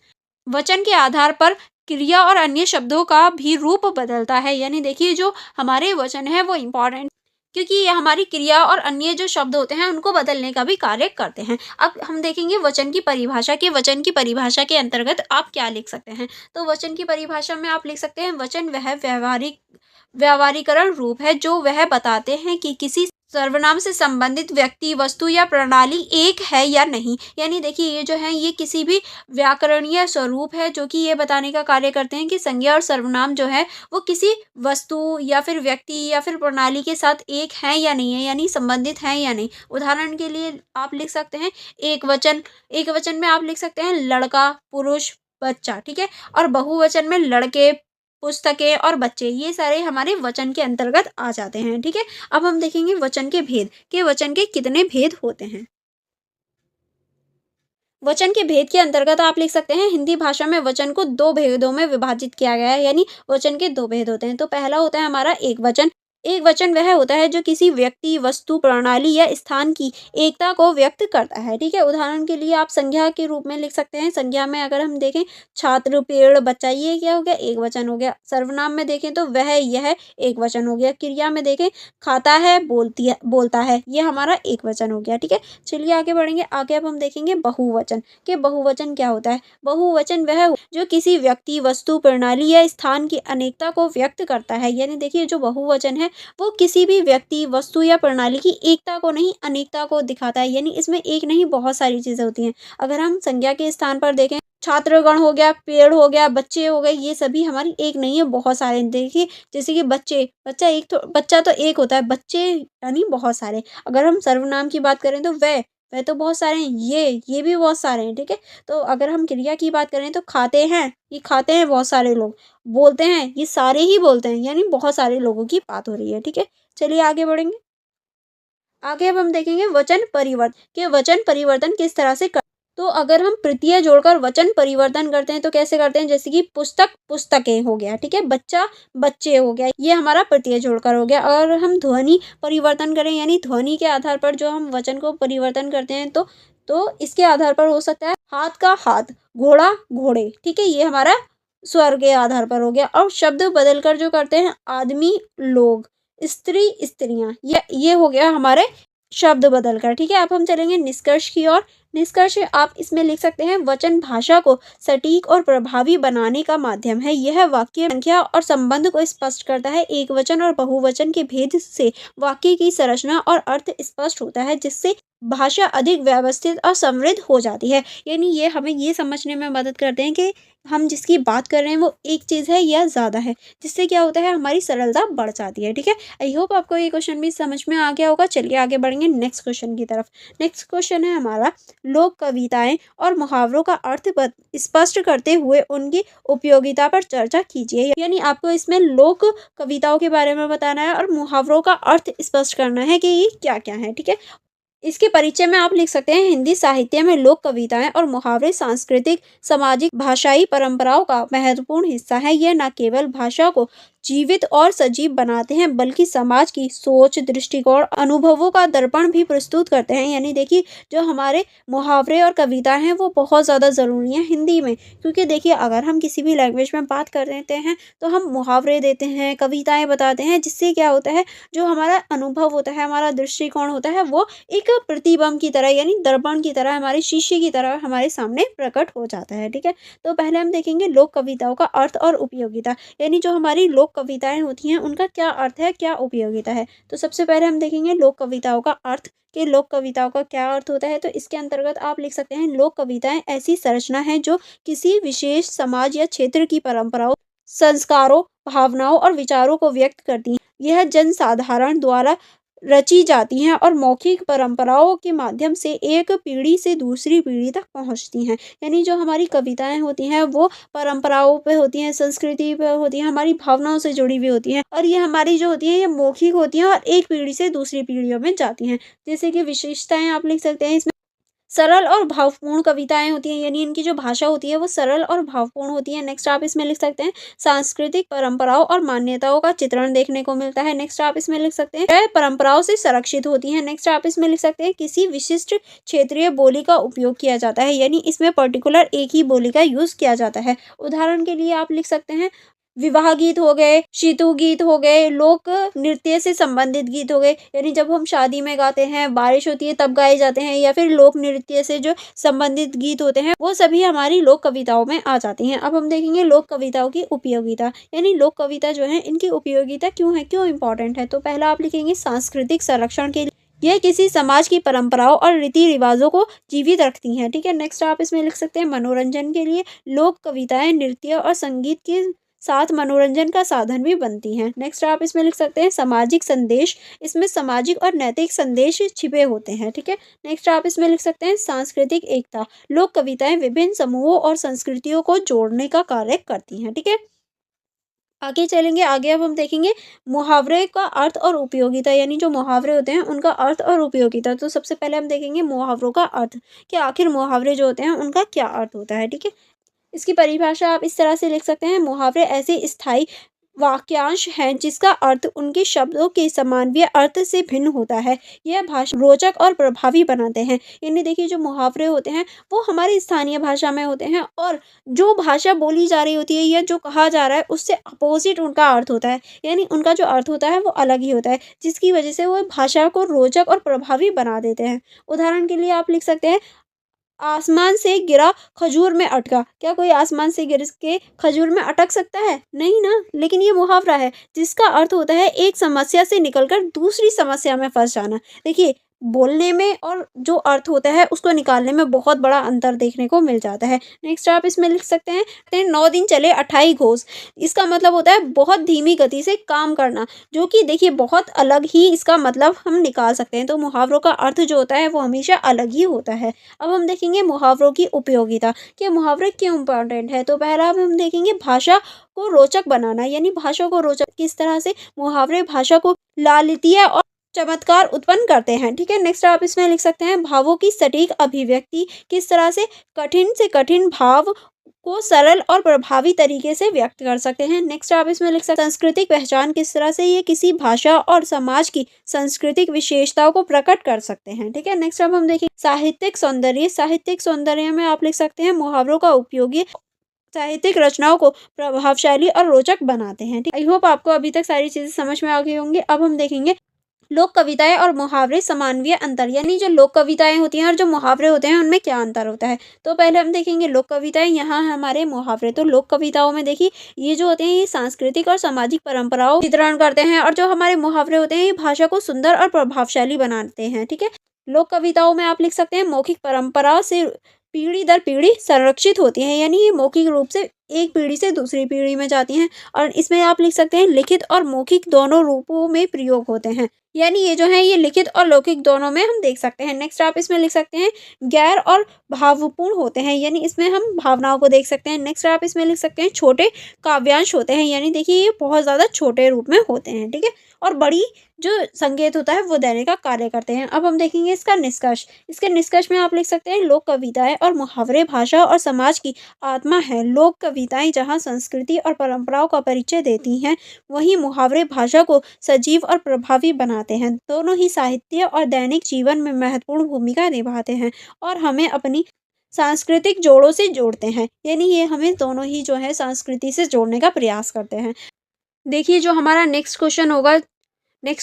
वचन के आधार पर क्रिया और अन्य शब्दों का भी रूप बदलता है। यानी देखिए जो हमारे वचन है वो इम्पोर्टेंट, क्योंकि ये हमारी क्रिया और अन्य जो शब्द होते हैं उनको बदलने का भी कार्य करते हैं। अब हम देखेंगे वचन की परिभाषा, के वचन की परिभाषा के अंतर्गत आप क्या लिख सकते हैं। तो वचन की परिभाषा में आप लिख सकते हैं वचन वह व्यावहारिकरण रूप है जो वह बताते हैं कि किसी सर्वनाम से संबंधित व्यक्ति, वस्तु या प्रणाली एक है या नहीं। यानी देखिए ये जो है ये किसी भी व्याकरणीय स्वरूप है जो कि ये बताने का कार्य करते हैं कि संज्ञा और सर्वनाम जो है वो किसी वस्तु या फिर व्यक्ति या फिर प्रणाली के साथ एक है या नहीं है, यानी संबंधित है या नहीं। उदाहरण के लिए आप लिख सकते हैं एक वचन में आप लिख सकते हैं लड़का, पुरुष, बच्चा, ठीक है। और बहुवचन में लड़के, पुस्तकें और बच्चे, ये सारे हमारे वचन के अंतर्गत आ जाते हैं, ठीक है। अब हम देखेंगे वचन के भेद, के वचन के कितने भेद होते हैं। वचन के भेद के अंतर्गत आप लिख सकते हैं हिंदी भाषा में वचन को दो भेदों में विभाजित किया गया है। यानी वचन के दो भेद होते हैं। तो पहला होता है हमारा एक वचन। एक वचन वह होता है जो किसी व्यक्ति, वस्तु, प्रणाली या स्थान की एकता को व्यक्त करता है, ठीक है। उदाहरण के लिए आप संज्ञा के रूप में लिख सकते हैं। संज्ञा में अगर हम देखें छात्र, पेड़, बच्चा, ये क्या हो गया एक वचन हो गया। सर्वनाम में देखें तो वह, यह एक वचन हो गया। क्रिया में देखें खाता है, बोलता है, ये हमारा एक वचन हो गया, ठीक है। चलिए आगे बढ़ेंगे। आगे अब हम देखेंगे बहुवचन, के बहुवचन क्या होता है। बहुवचन वह जो किसी व्यक्ति, वस्तु, प्रणाली या स्थान की अनेकता को व्यक्त करता है। यानी देखिए जो बहुवचन है वो किसी भी व्यक्ति, वस्तु या प्रणाली की एकता को नहीं, अनेकता को दिखाता है। यानी इसमें एक नहीं बहुत सारी चीज़ें होती हैं। अगर हम संज्ञा के स्थान पर देखें, छात्रगण हो गया, पेड़ हो गया, बच्चे हो गए, ये सभी हमारी एक नहीं है, बहुत सारे हैं। देखिए जैसे कि बच्चा तो एक होता है, बच्चे यानी बहुत सारे। अगर हम सर्वनाम की बात करें तो वह तो बहुत सारे हैं, ये भी बहुत सारे हैं, ठीक है। तो अगर हम क्रिया की बात करें तो खाते हैं, ये खाते हैं बहुत सारे लोग, बोलते हैं, ये सारे ही बोलते हैं, यानी बहुत सारे लोगों की बात हो रही है, ठीक है। चलिए आगे बढ़ेंगे। आगे अब हम देखेंगे वचन परिवर्तन, कि वचन परिवर्तन किस तरह से कर। तो अगर हम प्रत्यय जोड़कर वचन परिवर्तन करते हैं तो कैसे करते हैं, जैसे कि पुस्तक, पुस्तकें हो गया, ठीक है, बच्चा, बच्चे हो गया, ये हमारा प्रत्यय जोड़कर हो गया। और हम ध्वनि परिवर्तन करें, यानी ध्वनि के आधार पर जो हम वचन को परिवर्तन करते हैं, तो इसके आधार पर हो सकता है हाथ का हाथ, घोड़ा, घोड़े, ठीक है, ये हमारा स्वर के आधार पर हो गया। और शब्द बदलकर जो करते हैं, आदमी, लोग, स्त्री, स्त्रियां, ये हो गया हमारे शब्द बदलकर, ठीक है। अब हम चलेंगे निष्कर्ष की ओर। निष्कर्ष आप इसमें लिख सकते हैं, वचन भाषा को सटीक और प्रभावी बनाने का माध्यम है। यह वाक्य संख्या और संबंध को स्पष्ट करता है। एक वचन और बहुवचन के भेद से वाक्य की संरचना और अर्थ स्पष्ट होता है, जिससे भाषा अधिक व्यवस्थित और समृद्ध हो जाती है। यानी ये हमें ये समझने में मदद करते हैं कि हम जिसकी बात कर रहे हैं वो एक चीज़ है या ज़्यादा है, जिससे क्या होता है, हमारी सरलता बढ़ जाती है, ठीक है। आई होप आपको ये क्वेश्चन भी समझ में आ गया होगा। चलिए आगे बढ़ेंगे नेक्स्ट क्वेश्चन की तरफ। नेक्स्ट क्वेश्चन है हमारा, लोक कविताएं और मुहावरों का अर्थ स्पष्ट करते हुए उनकी उपयोगिता पर चर्चा कीजिए। यानी आपको इसमें लोक कविताओं के बारे में बताना है और मुहावरों का अर्थ स्पष्ट करना है कि ये क्या क्या है, ठीक है। इसके परिचय में आप लिख सकते हैं, हिंदी साहित्य में लोक कविताएं और मुहावरे सांस्कृतिक, सामाजिक, भाषाई परंपराओं का महत्वपूर्ण हिस्सा है। यह न केवल भाषा को जीवित और सजीव बनाते हैं, बल्कि समाज की सोच, दृष्टिकोण, अनुभवों का दर्पण भी प्रस्तुत करते हैं। यानी देखिए, जो हमारे मुहावरे और कविताएं हैं वो बहुत ज़्यादा ज़रूरी हैं हिंदी में, क्योंकि देखिए अगर हम किसी भी लैंग्वेज में बात कर देते हैं तो हम मुहावरे देते हैं, कविताएं बताते हैं, जिससे क्या होता है, जो हमारा अनुभव होता है, हमारा दृष्टिकोण होता है, वो एक प्रतिबिंब की तरह, यानी दर्पण की तरह, हमारे शीशे की तरह हमारे सामने प्रकट हो जाता है, ठीक है। तो पहले हम देखेंगे लोक कविताओं का अर्थ और उपयोगिता, यानी जो हमारी लोक कविताएं होती हैं उनका क्या अर्थ है, क्या उपयोगिता है। तो सबसे पहले हम देखेंगे लोक कविताओं का अर्थ, कि लोक कविताओं का क्या अर्थ होता है। तो इसके अंतर्गत आप लिख सकते हैं, लोक कविताएं ऐसी संरचना है जो किसी विशेष समाज या क्षेत्र की परंपराओं, संस्कारों, भावनाओं और विचारों को व्यक्त करती हैं। यह जनसाधारण द्वारा रची जाती हैं और मौखिक परंपराओं के माध्यम से एक पीढ़ी से दूसरी पीढ़ी तक पहुंचती हैं। यानी जो हमारी कविताएं होती हैं वो परंपराओं पे होती हैं, संस्कृति पे होती हैं, हमारी भावनाओं से जुड़ी हुई होती हैं, और ये हमारी जो होती हैं ये मौखिक होती हैं और एक पीढ़ी से दूसरी पीढ़ियों में जाती हैं। जैसे कि विशेषताएं आप लिख सकते हैं इसमें, सरल और भावपूर्ण कविताएं होती हैं, यानी इनकी जो भाषा होती है वो सरल और भावपूर्ण होती है। नेक्स्ट आप इसमें लिख सकते हैं, सांस्कृतिक परंपराओं और मान्यताओं का चित्रण देखने को मिलता है। नेक्स्ट आप इसमें लिख सकते हैं, यह परंपराओं से संरक्षित होती हैं। नेक्स्ट आप इसमें लिख सकते हैं, किसी विशिष्ट क्षेत्रीय बोली का उपयोग किया जाता है, यानी इसमें पर्टिकुलर एक ही बोली का यूज किया जाता है। उदाहरण के लिए आप लिख सकते हैं, विवाह गीत हो गए, शीतु गीत हो गए, लोक नृत्य से संबंधित गीत हो गए, यानी जब हम शादी में गाते हैं, बारिश होती है तब गाए जाते हैं, या फिर लोक नृत्य से जो संबंधित गीत होते हैं वो सभी हमारी लोक कविताओं में आ जाती हैं। अब हम देखेंगे लोक कविताओं की उपयोगिता, यानी लोक कविता जो है इनकी उपयोगिता क्यों है, क्यों इंपॉर्टेंट है। तो पहला आप लिखेंगे, सांस्कृतिक संरक्षण के लिए, यह किसी समाज की परंपराओं और रीति रिवाजों को जीवित रखती हैं, ठीक है। नेक्स्ट आप इसमें लिख सकते हैं, मनोरंजन के लिए, लोक कविताएं नृत्य और संगीत के साथ मनोरंजन का साधन भी बनती हैं। नेक्स्ट आप इसमें लिख सकते हैं, सामाजिक संदेश, इसमें सामाजिक और नैतिक संदेश छिपे होते हैं, ठीक है। नेक्स्ट आप इसमें लिख सकते हैं, सांस्कृतिक एकता, लोक कविताएं विभिन्न समूहों और संस्कृतियों को जोड़ने का कार्य करती हैं, ठीक है। आगे चलेंगे, आगे अब हम देखेंगे मुहावरे का अर्थ और उपयोगिता, यानी जो मुहावरे होते हैं उनका अर्थ और उपयोगिता। तो सबसे पहले हम देखेंगे मुहावरों का अर्थ, कि आखिर मुहावरे जो होते हैं उनका क्या अर्थ होता है, ठीक है। इसकी परिभाषा आप इस तरह से लिख सकते हैं, मुहावरे ऐसे स्थायी वाक्यांश हैं जिसका अर्थ उनके शब्दों के समानवीय अर्थ से भिन्न होता है। यह भाषा रोचक और प्रभावी बनाते हैं। यानी देखिए, जो मुहावरे होते हैं वो हमारी स्थानीय भाषा में होते हैं, और जो भाषा बोली जा रही होती है या जो कहा जा रहा है उससे अपोजिट उनका अर्थ होता है, यानी उनका जो अर्थ होता है वो अलग ही होता है, जिसकी वजह से वो भाषा को रोचक और प्रभावी बना देते हैं। उदाहरण के लिए आप लिख सकते हैं, आसमान से गिरा खजूर में अटका। क्या कोई आसमान से गिर के खजूर में अटक सकता है? नहीं ना। लेकिन ये मुहावरा है जिसका अर्थ होता है एक समस्या से निकलकर दूसरी समस्या में फँस जाना। देखिए, बोलने में और जो अर्थ होता है उसको निकालने में बहुत बड़ा अंतर देखने को मिल जाता है। नेक्स्ट आप इसमें लिख सकते हैं 9 दिन चले 28 घोष। इसका मतलब होता है बहुत धीमी गति से काम करना, जो कि देखिए बहुत अलग ही इसका मतलब हम निकाल सकते हैं। तो मुहावरों का अर्थ जो होता है वो हमेशा अलग ही होता है। अब हम देखेंगे मुहावरों की उपयोगिता, कि मुहावरे क्यों इम्पोर्टेंट है। तो पहला अब हम देखेंगे भाषा को रोचक बनाना, यानी भाषा को रोचक किस तरह से मुहावरे भाषा को लालित्य और चमत्कार उत्पन्न करते हैं। ठीक है, नेक्स्ट आप इसमें लिख सकते हैं भावों की सटीक अभिव्यक्ति, किस तरह से कठिन भाव को सरल और प्रभावी तरीके से व्यक्त कर सकते हैं। नेक्स्ट आप इसमें लिख सकते हैं सांस्कृतिक पहचान, किस तरह से ये किसी भाषा और समाज की सांस्कृतिक विशेषताओं को प्रकट कर सकते हैं। ठीक है, नेक्स्ट अब हम देखें साहित्यिक सौंदर्य। साहित्यिक सौंदर्य में आप लिख सकते हैं मुहावरों का उपयोगी साहित्यिक रचनाओं को प्रभावशाली और रोचक बनाते हैं। आई होप आपको अभी तक सारी चीजें समझ में आ गई होंगी। अब हम देखेंगे लोक कविताएं और मुहावरे समानवीय अंतर, यानी जो लोक कविताएं होती हैं और जो मुहावरे होते हैं उनमें क्या अंतर होता है। तो पहले हम देखेंगे लोक कविताएं, यहाँ हमारे मुहावरे। तो लोक कविताओं में देखिए ये जो होते हैं ये सांस्कृतिक और सामाजिक परंपराओं चित्रण करते हैं, और जो हमारे मुहावरे होते हैं ये भाषा को सुंदर और प्रभावशाली बनाते हैं। ठीक है, लोक कविताओं में आप लिख सकते हैं मौखिक परंपरा से पीढ़ी दर पीढ़ी संरक्षित होती हैं, यानी ये मौखिक रूप से एक पीढ़ी से दूसरी पीढ़ी में जाती हैं। और इसमें आप लिख सकते हैं लिखित और मौखिक दोनों रूपों में प्रयोग होते हैं, यानी ये जो है ये लिखित और लौकिक दोनों में हम देख सकते हैं। नेक्स्ट आप इसमें लिख सकते हैं गैर और भावपूर्ण होते हैं, यानी इसमें हम भावनाओं को देख सकते हैं। नेक्स्ट आप इसमें लिख सकते हैं छोटे काव्यांश होते हैं, यानी देखिए ये बहुत ज़्यादा छोटे रूप में होते हैं। ठीक है, और बड़ी जो संकेत होता है वो देने का कार्य करते हैं। अब हम देखेंगे इसका निष्कर्ष। इसके निष्कर्ष में आप लिख सकते हैं लोक कविताएं और मुहावरे भाषा और समाज की आत्मा है। लोक कविताएं जहाँ संस्कृति और परंपराओं का परिचय देती हैं, वहीं मुहावरे भाषा को सजीव और प्रभावी बनाते हैं। दोनों ही साहित्य और दैनिक जीवन में महत्वपूर्ण भूमिका निभाते हैं और हमें अपनी सांस्कृतिक जोड़ों से जोड़ते हैं, यानी ये हमें दोनों ही जो है संस्कृति से जोड़ने का प्रयास करते हैं। देखिए जो हमारा नेक्स्ट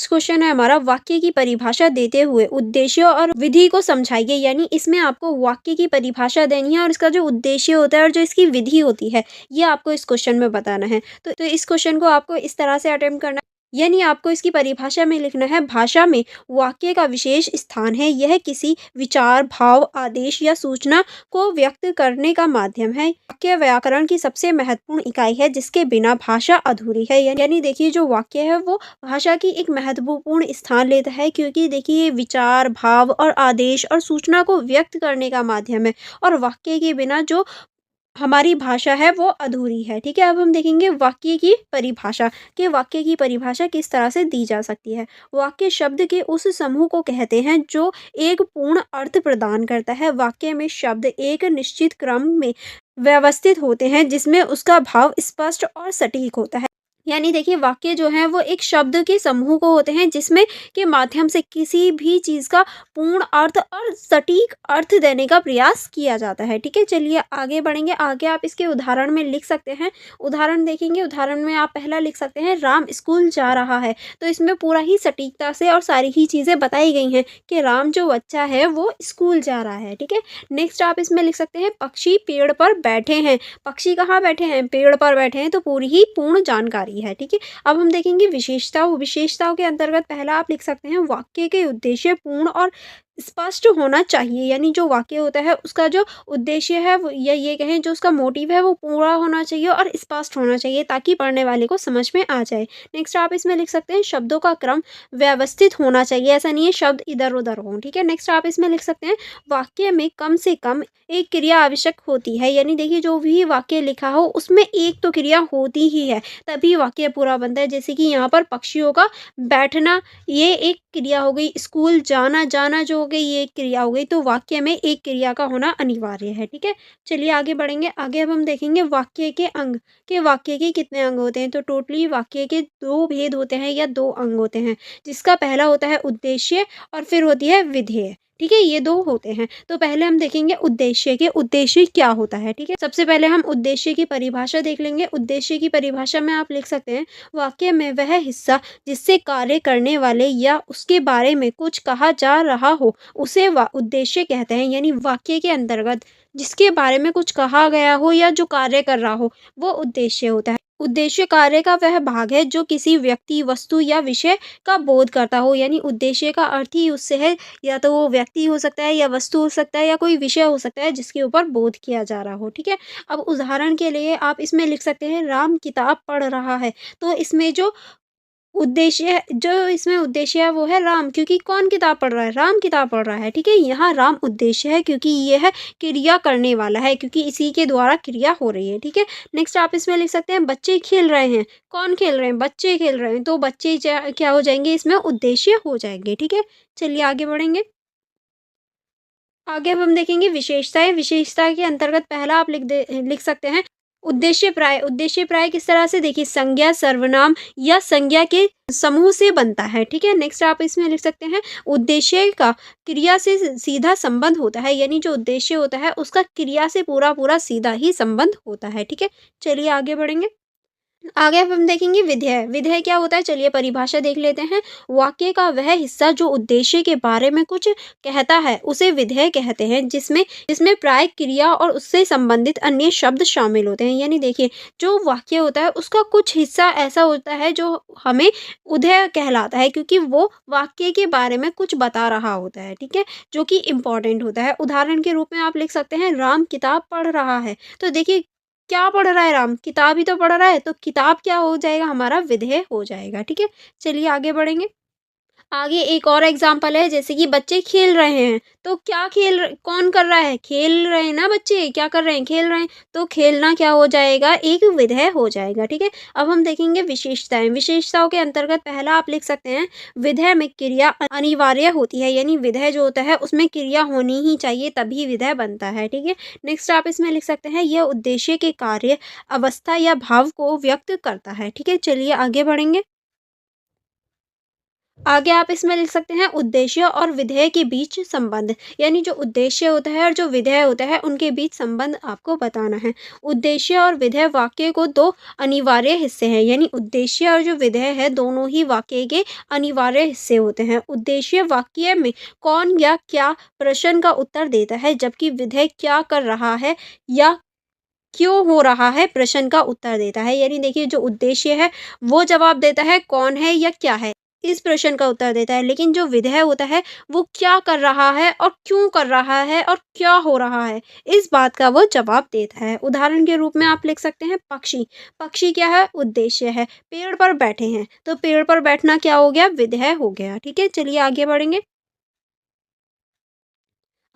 क्वेश्चन है हमारा, वाक्य की परिभाषा देते हुए उद्देश्य और विधि को समझाइए। यानी इसमें आपको वाक्य की परिभाषा देनी है और इसका जो उद्देश्य होता है और जो इसकी विधि होती है ये आपको इस क्वेश्चन में बताना है। तो इस क्वेश्चन को आपको इस तरह से अटेम्प्ट करना, यानी आपको इसकी परिभाषा में लिखना है भाषा में वाक्य का विशेष स्थान है। यह किसी विचार, भाव, आदेश या सूचना को व्यक्त करने का माध्यम है। वाक्य व्याकरण की सबसे महत्वपूर्ण इकाई है जिसके बिना भाषा अधूरी है। यानी देखिए जो वाक्य है वो भाषा की एक महत्वपूर्ण स्थान लेता है, क्योंकि देखिए ये विचार, भाव और आदेश और सूचना को व्यक्त करने का माध्यम है, और वाक्य के बिना जो हमारी भाषा है वो अधूरी है। ठीक है, अब हम देखेंगे वाक्य की परिभाषा, कि वाक्य की परिभाषा किस तरह से दी जा सकती है। वाक्य शब्द के उस समूह को कहते हैं जो एक पूर्ण अर्थ प्रदान करता है। वाक्य में शब्द एक निश्चित क्रम में व्यवस्थित होते हैं जिसमें उसका भाव स्पष्ट और सटीक होता है। यानी देखिए वाक्य जो है वो एक शब्द के समूह को होते हैं जिसमें के माध्यम से किसी भी चीज़ का पूर्ण अर्थ और सटीक अर्थ देने का प्रयास किया जाता है। ठीक है, चलिए आगे बढ़ेंगे। आगे आप इसके उदाहरण में लिख सकते हैं। उदाहरण देखेंगे, उदाहरण में आप पहला लिख सकते हैं राम स्कूल जा रहा है। तो इसमें पूरा ही सटीकता से और सारी ही चीज़ें बताई गई हैं कि राम जो बच्चा है वो स्कूल जा रहा है। ठीक है, नेक्स्ट आप इसमें लिख सकते हैं पक्षी पेड़ पर बैठे हैं। पक्षी कहाँ बैठे हैं? पेड़ पर बैठे हैं, तो पूरी ही पूर्ण जानकारी है। ठीक है, अब हम देखेंगे विशेषताओं के अंतर्गत पहला आप लिख सकते हैं वाक्य के उद्देश्य पूर्ण और स्पष्ट होना चाहिए। यानी जो वाक्य होता है उसका जो उद्देश्य है वो या ये कहें जो उसका मोटिव है वो पूरा होना चाहिए और स्पष्ट होना चाहिए ताकि पढ़ने वाले को समझ में आ जाए। नेक्स्ट आप इसमें लिख सकते हैं शब्दों का क्रम व्यवस्थित होना चाहिए, ऐसा नहीं है शब्द इधर उधर हों। ठीक है, नेक्स्ट आप इसमें लिख सकते हैं वाक्य में कम से कम एक क्रिया आवश्यक होती है। यानी देखिए जो भी वाक्य लिखा हो उसमें एक तो क्रिया होती ही है तभी वाक्य पूरा बनता है। जैसे कि यहाँ पर पक्षियों का बैठना ये एक क्रिया हो गई, स्कूल जाना जो हो गई ये एक क्रिया हो गई, तो वाक्य में एक क्रिया का होना अनिवार्य है। ठीक है, चलिए आगे बढ़ेंगे। आगे अब हम देखेंगे वाक्य के अंग, के वाक्य के कितने अंग होते हैं। तो टोटली वाक्य के 2 भेद होते हैं या 2 अंग होते हैं, जिसका पहला होता है उद्देश्य और फिर होती है विधेय। ठीक है, ये 2 होते हैं। तो पहले हम देखेंगे उद्देश्य के उद्देश्य क्या होता है, ठीक है? सबसे पहले हम उद्देश्य की परिभाषा देख लेंगे। उद्देश्य की परिभाषा में आप लिख सकते हैं, वाक्य में वह हिस्सा जिससे कार्य करने वाले या उसके बारे में कुछ कहा जा रहा हो, उसे उद्देश्य कहते हैं। यानी वाक्य के अंतर्गत जिसके बारे में कुछ कहा गया हो या जो कार्य कर रहा हो, वो उद्देश्य होता है। उद्देश्य कार्य का वह भाग है जो किसी व्यक्ति, वस्तु या विषय का बोध करता हो। यानी उद्देश्य का अर्थ ही उससे है, या तो वो व्यक्ति हो सकता है या वस्तु हो सकता है या कोई विषय हो सकता है जिसके ऊपर बोध किया जा रहा हो, ठीक है? अब उदाहरण के लिए आप इसमें लिख सकते हैं, राम किताब पढ़ रहा है। तो इसमें जो इसमें उद्देश्य है वो है राम, क्योंकि कौन किताब पढ़ रहा है? राम किताब पढ़ रहा है, ठीक है? यहाँ राम उद्देश्य है क्योंकि ये है क्रिया करने वाला है, क्योंकि इसी के द्वारा क्रिया हो रही है, ठीक है? नेक्स्ट आप इसमें लिख सकते हैं, बच्चे खेल रहे हैं। कौन खेल रहे हैं? बच्चे खेल रहे हैं। तो बच्चे क्या हो जाएंगे? इसमें उद्देश्य हो जाएंगे, ठीक है? चलिए आगे बढ़ेंगे। आगे अब हम देखेंगे विशेषताएँ। विशेषता के अंतर्गत पहला आप लिख सकते हैं, उद्देश्य प्राय। उद्देश्य प्राय किस तरह से? देखिए, संज्ञा, सर्वनाम या संज्ञा के समूह से बनता है, ठीक है? नेक्स्ट आप इसमें लिख सकते हैं, उद्देश्य का क्रिया से सीधा संबंध होता है। यानी जो उद्देश्य होता है उसका क्रिया से पूरा सीधा ही संबंध होता है, ठीक है? चलिए आगे बढ़ेंगे। आगे अब हम देखेंगे विधेय। विधेय क्या होता है? चलिए परिभाषा देख लेते हैं। वाक्य का वह हिस्सा जो उद्देश्य के बारे में कुछ कहता है, उसे विधेय कहते हैं, जिसमें जिसमें प्राय क्रिया और उससे संबंधित अन्य शब्द शामिल होते हैं। यानी देखिए, जो वाक्य होता है उसका कुछ हिस्सा ऐसा होता है जो हमें उधेय कहलाता है, क्योंकि वो वाक्य के बारे में कुछ बता रहा होता है, ठीक है? जो कि इम्पोर्टेंट होता है। उदाहरण के रूप में आप लिख सकते हैं, राम किताब पढ़ रहा है। तो देखिए, क्या पढ़ रहा है राम? किताब ही तो पढ़ रहा है, तो किताब क्या हो जाएगा? हमारा विधेय हो जाएगा, ठीक है? चलिए आगे बढ़ेंगे। आगे एक और एग्जाम्पल है, जैसे कि बच्चे खेल रहे हैं। तो क्या कौन कर रहा है? खेल रहे हैं ना बच्चे, क्या कर रहे हैं? खेल रहे हैं। तो खेलना क्या हो जाएगा? एक विधेय हो जाएगा, ठीक है? अब हम देखेंगे विशेषताएं। विशेषताओं के अंतर्गत पहला आप लिख सकते हैं, विधेय में क्रिया अनिवार्य होती है। यानी विधेय जो होता है उसमें क्रिया होनी ही चाहिए, तभी विधेय बनता है, ठीक है? नेक्स्ट आप इसमें लिख सकते हैं, यह उद्देश्य के कार्य, अवस्था या भाव को व्यक्त करता है, ठीक है? चलिए आगे बढ़ेंगे। आगे आप इसमें लिख सकते हैं, उद्देश्य और विधेय के बीच संबंध। यानी जो उद्देश्य होता है और जो विधेय होता है उनके बीच संबंध आपको बताना है। उद्देश्य और विधेय वाक्य को दो अनिवार्य हिस्से हैं। यानी उद्देश्य और जो विधेय है दोनों ही वाक्य के अनिवार्य हिस्से होते हैं। उद्देश्य वाक्य में कौन या क्या प्रश्न का उत्तर देता है, जबकि विधेय क्या कर रहा है या क्यों हो रहा है प्रश्न का उत्तर देता है। यानी देखिए, जो उद्देश्य है वो जवाब देता है कौन है या क्या है, इस प्रश्न का उत्तर देता है। लेकिन जो विधेय होता है वो क्या कर रहा है और क्यों कर रहा है और क्या हो रहा है, इस बात का वो जवाब देता है। उदाहरण के रूप में आप लिख सकते हैं, पक्षी। पक्षी क्या है? उद्देश्य है। पेड़ पर बैठे हैं, तो पेड़ पर बैठना क्या हो गया? विधेय हो गया, ठीक है? चलिए आगे बढ़ेंगे।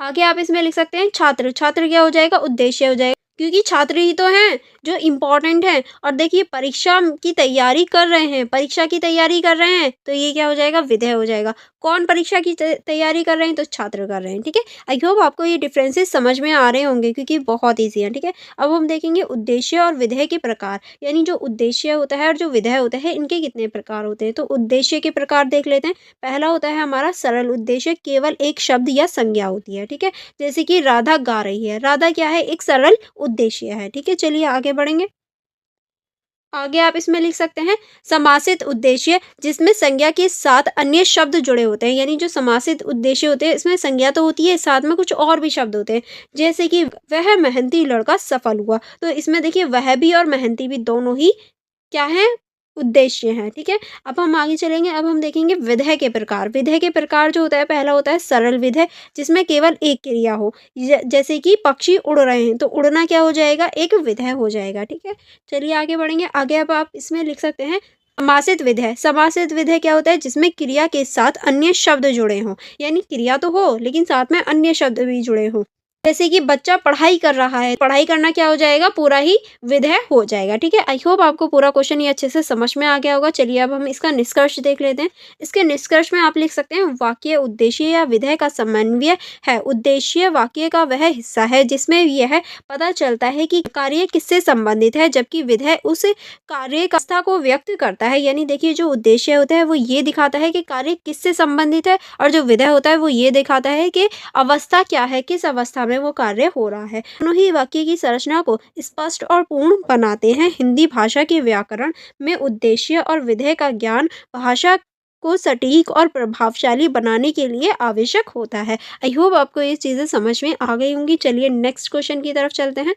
आगे आप इसमें लिख सकते हैं, छात्र। छात्र क्या हो जाएगा? उद्देश्य हो जाएगा, क्योंकि छात्र ही तो हैं जो इम्पोर्टेंट हैं। और देखिए, परीक्षा की तैयारी कर रहे हैं, परीक्षा की तैयारी कर रहे हैं, तो ये क्या हो जाएगा? विधेय हो जाएगा। कौन परीक्षा की तैयारी कर रहे हैं? तो छात्र कर रहे हैं, ठीक है? आई होप आपको ये डिफरेंसेस समझ में आ रहे होंगे, क्योंकि बहुत ईजी है, ठीक है? अब हम देखेंगे उद्देश्य और विधेय के प्रकार। यानी जो उद्देश्य होता है और जो विधेय होता है, इनके कितने प्रकार होते हैं। तो उद्देश्य के प्रकार देख लेते हैं। पहला होता है हमारा सरल उद्देश्य, केवल एक शब्द या संज्ञा होती है, ठीक है? जैसे कि राधा गा रही है। राधा क्या है? एक सरल उद्देश्य है, ठीक है? चलिए आगे बढ़ेंगे। आगे आप इसमें लिख सकते हैं, समासित उद्देश्य, जिसमें संज्ञा के साथ अन्य शब्द जुड़े होते हैं। यानी जो समासित उद्देश्य होते हैं, इसमें संज्ञा तो होती है, साथ में कुछ और भी शब्द होते हैं। जैसे कि वह मेहनती लड़का सफल हुआ। तो इसमें देखिए, वह भी और मेहनती भी दोनों ही क्या है? उद्देश्य हैं, ठीक है? अब हम आगे चलेंगे। अब हम देखेंगे विधेय के प्रकार। विधेय के प्रकार जो होता है, पहला होता है सरल विधेय, जिसमें केवल एक क्रिया हो। जैसे कि पक्षी उड़ रहे हैं, तो उड़ना क्या हो जाएगा? एक विधेय हो जाएगा, ठीक है? चलिए आगे बढ़ेंगे। आगे अब आप इसमें लिख सकते हैं, समासित विधेय। समासित विधेय क्या होता है? जिसमें क्रिया के साथ अन्य शब्द जुड़े हों। यानी क्रिया तो हो, लेकिन साथ में अन्य शब्द भी जुड़े हों। जैसे कि बच्चा पढ़ाई कर रहा है, पढ़ाई करना क्या हो जाएगा, पूरा ही विधेय हो जाएगा। ठीक है, आई होप आपको पूरा क्वेश्चन ये अच्छे से समझ में आ गया होगा। चलिए अब हम इसका निष्कर्ष देख लेते हैं। इसके निष्कर्ष में आप लिख सकते हैं, वाक्य उद्देश्य या विधेय का समन्वय है। उद्देश्य वाक्य का वह हिस्सा है जिसमें यह पता चलता है कि कार्य किससे संबंधित है, जबकि विधेय उस कार्य का अवस्था को व्यक्त करता है। यानी देखिए, जो उद्देश्य होता है वो ये दिखाता है कि कार्य किससे संबंधित है, और जो विधेय होता है वो ये दिखाता है कि अवस्था क्या है, किस अवस्था में वो कार्य हो रहा है। दोनों ही वाक्य की संरचना को स्पष्ट और पूर्ण बनाते हैं। हिंदी भाषा के व्याकरण में उद्देश्य और विधेय का ज्ञान भाषा को सटीक और प्रभावशाली बनाने के लिए आवश्यक होता है। आई होप आपको ये चीज़ें समझ में आ गई होंगी। चलिए नेक्स्ट क्वेश्चन की तरफ चलते हैं।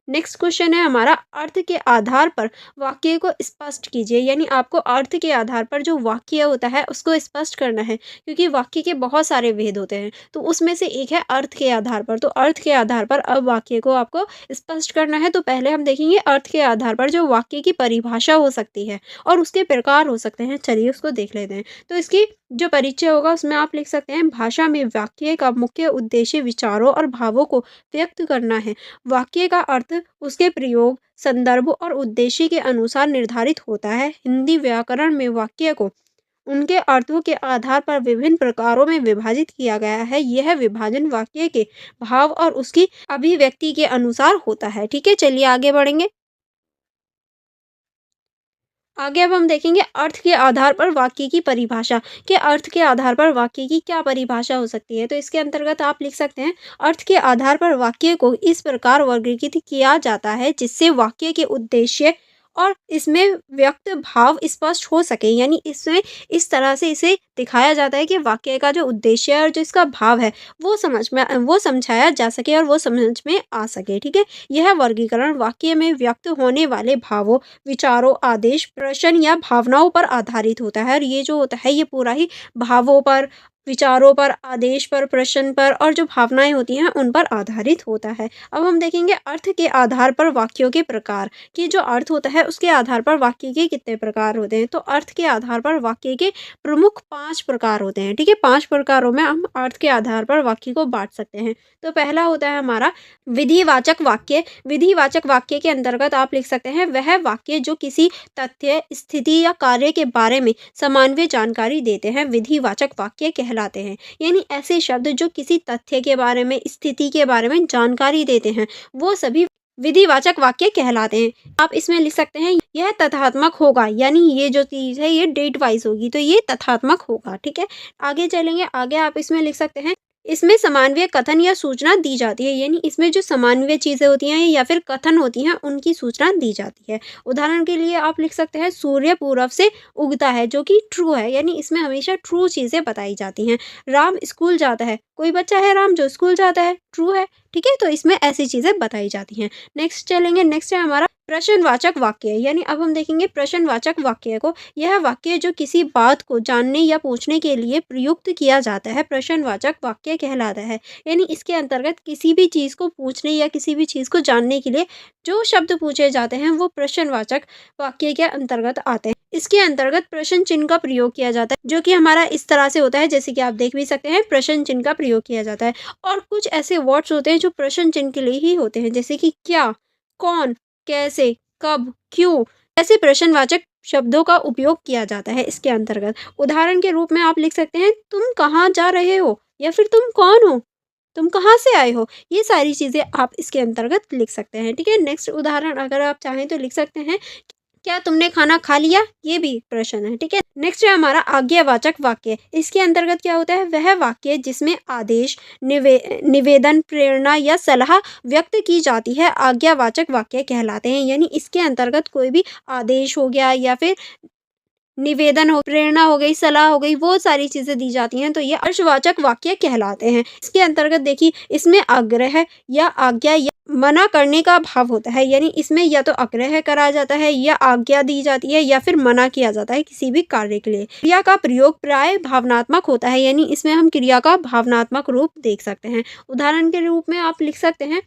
नेक्स्ट क्वेश्चन है हमारा, अर्थ के आधार पर वाक्य को स्पष्ट कीजिए। यानी आपको अर्थ के आधार पर जो वाक्य होता है उसको स्पष्ट करना है, क्योंकि वाक्य के बहुत सारे भेद होते हैं, तो उसमें से एक है अर्थ के आधार पर। तो अर्थ के आधार पर अब वाक्य को आपको स्पष्ट करना है। तो पहले हम देखेंगे अर्थ के आधार पर जो वाक्य की परिभाषा हो सकती है और उसके प्रकार हो सकते हैं। चलिए उसको देख लेते हैं। तो इसकी जो परिचय होगा उसमें आप लिख सकते हैं, भाषा में वाक्य का मुख्य उद्देश्य विचारों और भावों को व्यक्त करना है। वाक्य का अर्थ उसके प्रयोग, संदर्भ और उद्देश्य के अनुसार निर्धारित होता है। हिंदी व्याकरण में वाक्य को उनके अर्थों के आधार पर विभिन्न प्रकारों में विभाजित किया गया है। यह विभाजन वाक्य के भाव और उसकी अभिव्यक्ति के अनुसार होता है। ठीक है, चलिए आगे बढ़ेंगे। आगे अब हम देखेंगे अर्थ के आधार पर वाक्य की परिभाषा, कि अर्थ के आधार पर वाक्य की क्या परिभाषा हो सकती है। तो इसके अंतर्गत आप लिख सकते हैं, अर्थ के आधार पर वाक्य को इस प्रकार वर्गीकृत किया जाता है जिससे वाक्य के उद्देश्य और इसमें व्यक्त भाव स्पष्ट हो सके। यानी इसमें इस तरह से इसे दिखाया जाता है कि वाक्य का जो उद्देश्य है और जो इसका भाव है वो समझाया जा सके और वो समझ में आ सके। ठीक है, यह वर्गीकरण वाक्य में व्यक्त होने वाले भावों, विचारों, आदेश, प्रश्न या भावनाओं पर आधारित होता है। और ये जो होता है ये पूरा ही भावों पर, विचारों पर, आदेश पर, प्रश्न पर और जो भावनाएं होती हैं उन पर आधारित होता है। अब हम देखेंगे अर्थ के आधार पर वाक्यों के प्रकार, कि जो अर्थ होता है उसके आधार पर वाक्य के कितने प्रकार होते हैं। तो अर्थ के आधार पर वाक्य के प्रमुख 5 प्रकार होते हैं। ठीक है, 5 प्रकारों में हम अर्थ के आधार पर वाक्य को बांट सकते हैं। तो पहला होता है हमारा विधिवाचक वाक्य। विधिवाचक वाक्य के अंतर्गत आप लिख सकते हैं, वह वाक्य जो किसी तथ्य, स्थिति या कार्य के बारे में सामान्य जानकारी देते हैं, विधिवाचक वाक्य कहलाते हैं। यानी ऐसे शब्द जो किसी तथ्य के बारे में, स्थिति के बारे में जानकारी देते हैं, वो सभी विधिवाचक वाक्य कहलाते हैं। आप इसमें लिख सकते हैं, यह तथ्यात्मक होगा। यानी ये जो चीज़ है ये डेट वाइज होगी, तो ये तथ्यात्मक होगा। ठीक है, आगे चलेंगे। आगे आप इसमें लिख सकते हैं, इसमें समानव्य कथन या सूचना दी जाती है। यानी इसमें जो समानव्य चीज़ें होती हैं या फिर कथन होती हैं उनकी सूचना दी जाती है। उदाहरण के लिए आप लिख सकते हैं, सूर्य पूरब से उगता है, जो कि ट्रू है। यानी इसमें हमेशा ट्रू चीज़ें बताई जाती हैं। राम स्कूल जाता है, कोई बच्चा है राम जो स्कूल जाता है, ट्रू है। ठीक है, तो इसमें ऐसी चीज़ें बताई जाती हैं। नेक्स्ट चलेंगे। नेक्स्ट है हमारा प्रश्नवाचक वाक्य। यानी अब हम देखेंगे प्रश्नवाचक वाक्य को। यह वाक्य जो किसी बात को जानने या पूछने के लिए प्रयुक्त किया जाता है, प्रश्नवाचक वाक्य कहलाता है। यानी इसके अंतर्गत किसी भी चीज़ को पूछने या किसी भी चीज़ को जानने के लिए जो शब्द पूछे जाते हैं वो प्रश्नवाचक वाक्य के अंतर्गत आते हैं। इसके अंतर्गत प्रश्न चिन्ह का प्रयोग किया जाता है, जो कि हमारा इस तरह से होता है, जैसे कि आप देख भी सकते हैं, प्रश्न चिन्ह का प्रयोग किया जाता है। और कुछ ऐसे वर्ड्स होते हैं जो प्रश्न चिन्ह के लिए ही होते हैं, जैसे कि क्या, कौन, कैसे, कब, क्यों, ऐसे प्रश्नवाचक शब्दों का उपयोग किया जाता है इसके अंतर्गत। उदाहरण के रूप में आप लिख सकते हैं, तुम कहाँ जा रहे हो, या फिर तुम कौन हो, तुम कहाँ से आए हो। ये सारी चीज़ें आप इसके अंतर्गत लिख सकते हैं। ठीक है, नेक्स्ट उदाहरण अगर आप चाहें तो लिख सकते हैं, क्या तुमने खाना खा लिया, ये भी प्रश्न है। ठीक है, नेक्स्ट है हमारा आज्ञावाचक वाक्य। इसके अंतर्गत क्या होता है, वह वाक्य जिसमें आदेश, निवेदन, प्रेरणा या सलाह व्यक्त की जाती है, आज्ञावाचक वाक्य कहलाते हैं। यानी इसके अंतर्गत कोई भी आदेश हो गया या फिर निवेदन हो, प्रेरणा हो गई, सलाह हो गई, वो सारी चीज़ें दी जाती हैं, तो ये आदर्शवाचक वाक्य कहलाते हैं। इसके अंतर्गत देखिए, इसमें आग्रह या आज्ञा या मना करने का भाव होता है। यानी इसमें या तो आग्रह करा जाता है या आज्ञा दी जाती है या फिर मना किया जाता है किसी भी कार्य के लिए। क्रिया का प्रयोग प्राय भावनात्मक होता है। यानी इसमें हम क्रिया का भावनात्मक रूप देख सकते हैं। उदाहरण के रूप में आप लिख सकते हैं,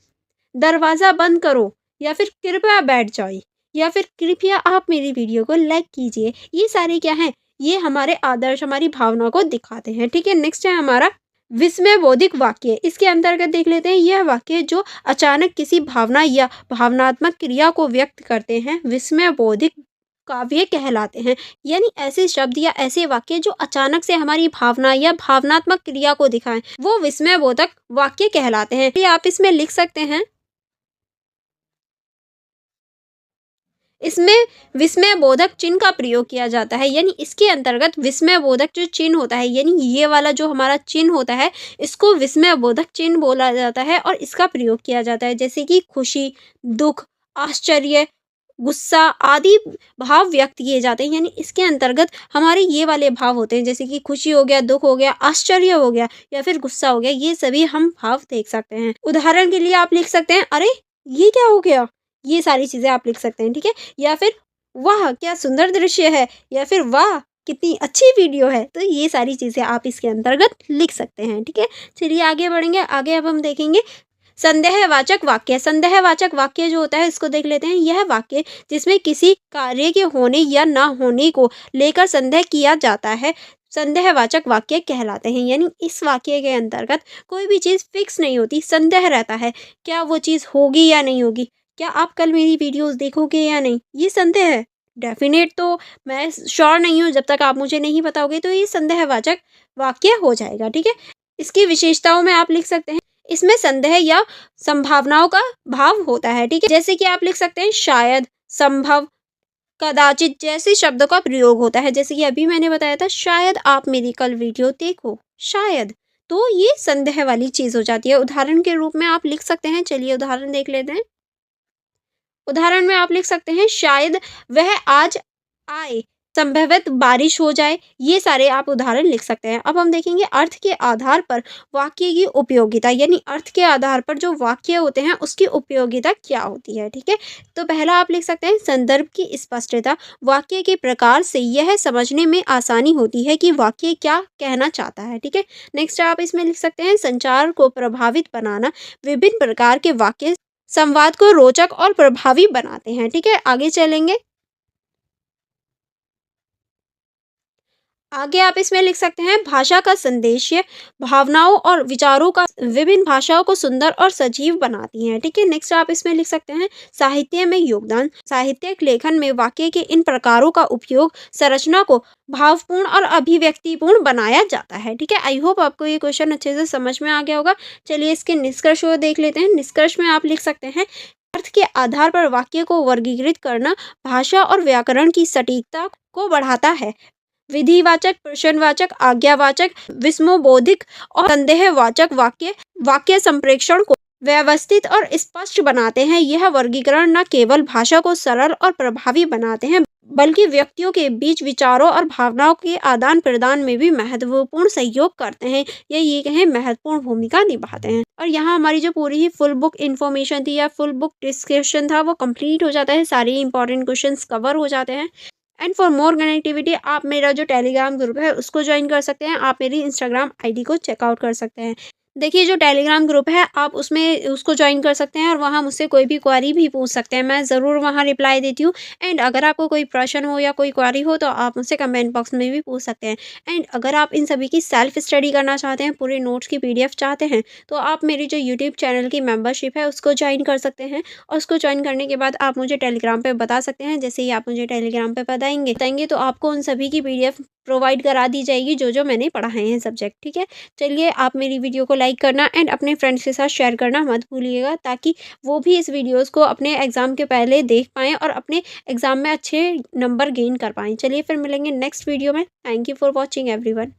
दरवाज़ा बंद करो, या फिर कृपया बैठ जाइए, या फिर कृपया आप मेरी वीडियो को लाइक कीजिए। ये सारे क्या हैं, ये हमारे आदर्श, हमारी भावना को दिखाते हैं। ठीक है, नेक्स्ट है हमारा विस्मय बोधिक वाक्य, इसके अंतर्गत देख लेते हैं यह वाक्य जो अचानक किसी भावना या भावनात्मक क्रिया को व्यक्त करते हैं विस्मय बोधिक काव्य कहलाते हैं। यानी ऐसे शब्द या ऐसे वाक्य जो अचानक से हमारी भावना या भावनात्मक क्रिया को दिखाएं वो विस्मय बोधक वाक्य कहलाते हैं। ये आप इसमें लिख सकते हैं, इसमें विस्मय बोधक चिन्ह का प्रयोग किया जाता है। यानी इसके अंतर्गत विस्मय बोधक जो चिन्ह होता है, यानी ये वाला जो हमारा चिन्ह होता है इसको विस्मय बोधक चिन्ह बोला जाता है और इसका प्रयोग किया जाता है। जैसे कि खुशी, दुख, आश्चर्य, गुस्सा आदि भाव व्यक्त किए जाते हैं। यानी इसके अंतर्गत हमारे ये वाले भाव होते हैं, जैसे कि खुशी हो गया, दुख हो गया, आश्चर्य हो गया या फिर गुस्सा हो गया, ये सभी हम भाव देख सकते हैं। उदाहरण के लिए आप लिख सकते हैं, अरे ये क्या हो गया, ये सारी चीजें आप लिख सकते हैं। ठीक है, या फिर वाह क्या सुंदर दृश्य है, या फिर वाह कितनी अच्छी वीडियो है। तो ये सारी चीजें आप इसके अंतर्गत लिख सकते हैं। ठीक है, चलिए आगे बढ़ेंगे। आगे अब हम देखेंगे संदेहवाचक वाक्य। संदेहवाचक वाक्य जो होता है इसको देख लेते हैं। यह वाक्य जिसमें किसी कार्य के होने या ना होने को लेकर संदेह किया जाता है संदेहवाचक वाक्य कहलाते हैं। यानी इस वाक्य के अंतर्गत कोई भी चीज़ फिक्स नहीं होती, संदेह रहता है, क्या वो चीज़ होगी या नहीं होगी, क्या आप कल मेरी वीडियोस देखोगे या नहीं, ये संदेह है। डेफिनेट तो मैं श्योर नहीं हूँ, जब तक आप मुझे नहीं बताओगे तो ये संदेहवाचक वाक्य हो जाएगा। ठीक है, इसकी विशेषताओं में आप लिख सकते हैं, इसमें संदेह या संभावनाओं का भाव होता है। ठीक है, जैसे कि आप लिख सकते हैं शायद, संभव, कदाचित जैसे शब्दों का प्रयोग होता है। जैसे कि अभी मैंने बताया था, शायद आप मेरी कल वीडियो देखो, शायद, तो ये संदेह वाली चीज हो जाती है। उदाहरण के रूप में आप लिख सकते हैं, चलिए उदाहरण देख लेते हैं। उदाहरण में आप लिख सकते हैं, शायद वह आज आए, संभवत बारिश हो जाए। ये सारे आप उदाहरण लिख सकते हैं। अब हम देखेंगे अर्थ के आधार पर वाक्य की उपयोगिता, यानी अर्थ के आधार पर जो वाक्य होते हैं उसकी उपयोगिता क्या होती है। ठीक है, तो पहला आप लिख सकते हैं संदर्भ की स्पष्टता। वाक्य के प्रकार से यह समझने में आसानी होती है कि वाक्य क्या कहना चाहता है। ठीक है, नेक्स्ट आप इसमें लिख सकते हैं संचार को प्रभावित बनाना। विभिन्न प्रकार के वाक्य संवाद को रोचक और प्रभावी बनाते हैं। ठीक है, आगे चलेंगे। आगे आप इसमें लिख सकते हैं भाषा का संदेश्य भावनाओं और विचारों का विभिन्न भाषाओं को सुंदर और सजीव बनाती हैं। ठीक है, नेक्स्ट आप इसमें लिख सकते हैं साहित्य में योगदान। साहित्यिक लेखन में वाक्य के इन प्रकारों का उपयोग संरचना को भावपूर्ण और अभिव्यक्तिपूर्ण बनाया जाता है। ठीक है, आई होप आपको ये क्वेश्चन अच्छे से समझ में आ गया होगा। चलिए इसके निष्कर्ष को देख लेते हैं। निष्कर्ष में आप लिख सकते हैं अर्थ के आधार पर वाक्य को वर्गीकृत करना भाषा और व्याकरण की सटीकता को बढ़ाता है। विधिवाचक, प्रश्नवाचक, आज्ञावाचक, विस्मयबोधिक और संदेहवाचक वाक्य वाक्य संप्रेषण को व्यवस्थित और स्पष्ट बनाते हैं। यह वर्गीकरण न केवल भाषा को सरल और प्रभावी बनाते हैं बल्कि व्यक्तियों के बीच विचारों और भावनाओं के आदान प्रदान में भी महत्वपूर्ण सहयोग करते हैं, या ये कहें महत्वपूर्ण भूमिका निभाते हैं। और यहाँ हमारी जो पूरी ही फुल बुक इन्फॉर्मेशन थी या फुल बुक डिस्क्रिप्शन था वो कंप्लीट हो जाता है, सारे इंपॉर्टेंट क्वेश्चंस कवर हो जाते हैं। एंड फॉर मोर कनेक्टिविटी आप मेरा जो टेलीग्राम ग्रुप है उसको ज्वाइन कर सकते हैं। आप मेरी इंस्टाग्राम आईडी को चेकआउट कर सकते हैं। देखिए जो टेलीग्राम ग्रुप है आप उसमें उसको ज्वाइन कर सकते हैं और वहाँ मुझसे कोई भी क्वारी भी पूछ सकते हैं, मैं ज़रूर वहाँ रिप्लाई देती हूँ। एंड अगर आपको कोई प्रश्न हो या कोई क्वारी हो तो आप मुझसे कमेंट बॉक्स में भी पूछ सकते हैं। एंड अगर आप इन सभी की सेल्फ स्टडी करना चाहते हैं, पूरे नोट्स की PDF चाहते हैं, तो आप मेरी जो यूट्यूब चैनल की मेम्बरशिप है उसको ज्वाइन कर सकते हैं। और उसको ज्वाइन करने के बाद आप मुझे टेलीग्राम पर बता सकते हैं। जैसे ही आप मुझे टेलीग्राम पर बताएंगे तो आपको उन सभी की PDF प्रोवाइड करा दी जाएगी जो मैंने पढ़ाए हैं सब्जेक्ट। ठीक है, चलिए आप मेरी वीडियो को लाइक करना एंड अपने फ्रेंड्स के साथ शेयर करना मत भूलिएगा, ताकि वो भी इस वीडियोस को अपने एग्ज़ाम के पहले देख पाएँ और अपने एग्ज़ाम में अच्छे नंबर गेन कर पाएँ। चलिए फिर मिलेंगे नेक्स्ट वीडियो में। Thank you for watching everyone.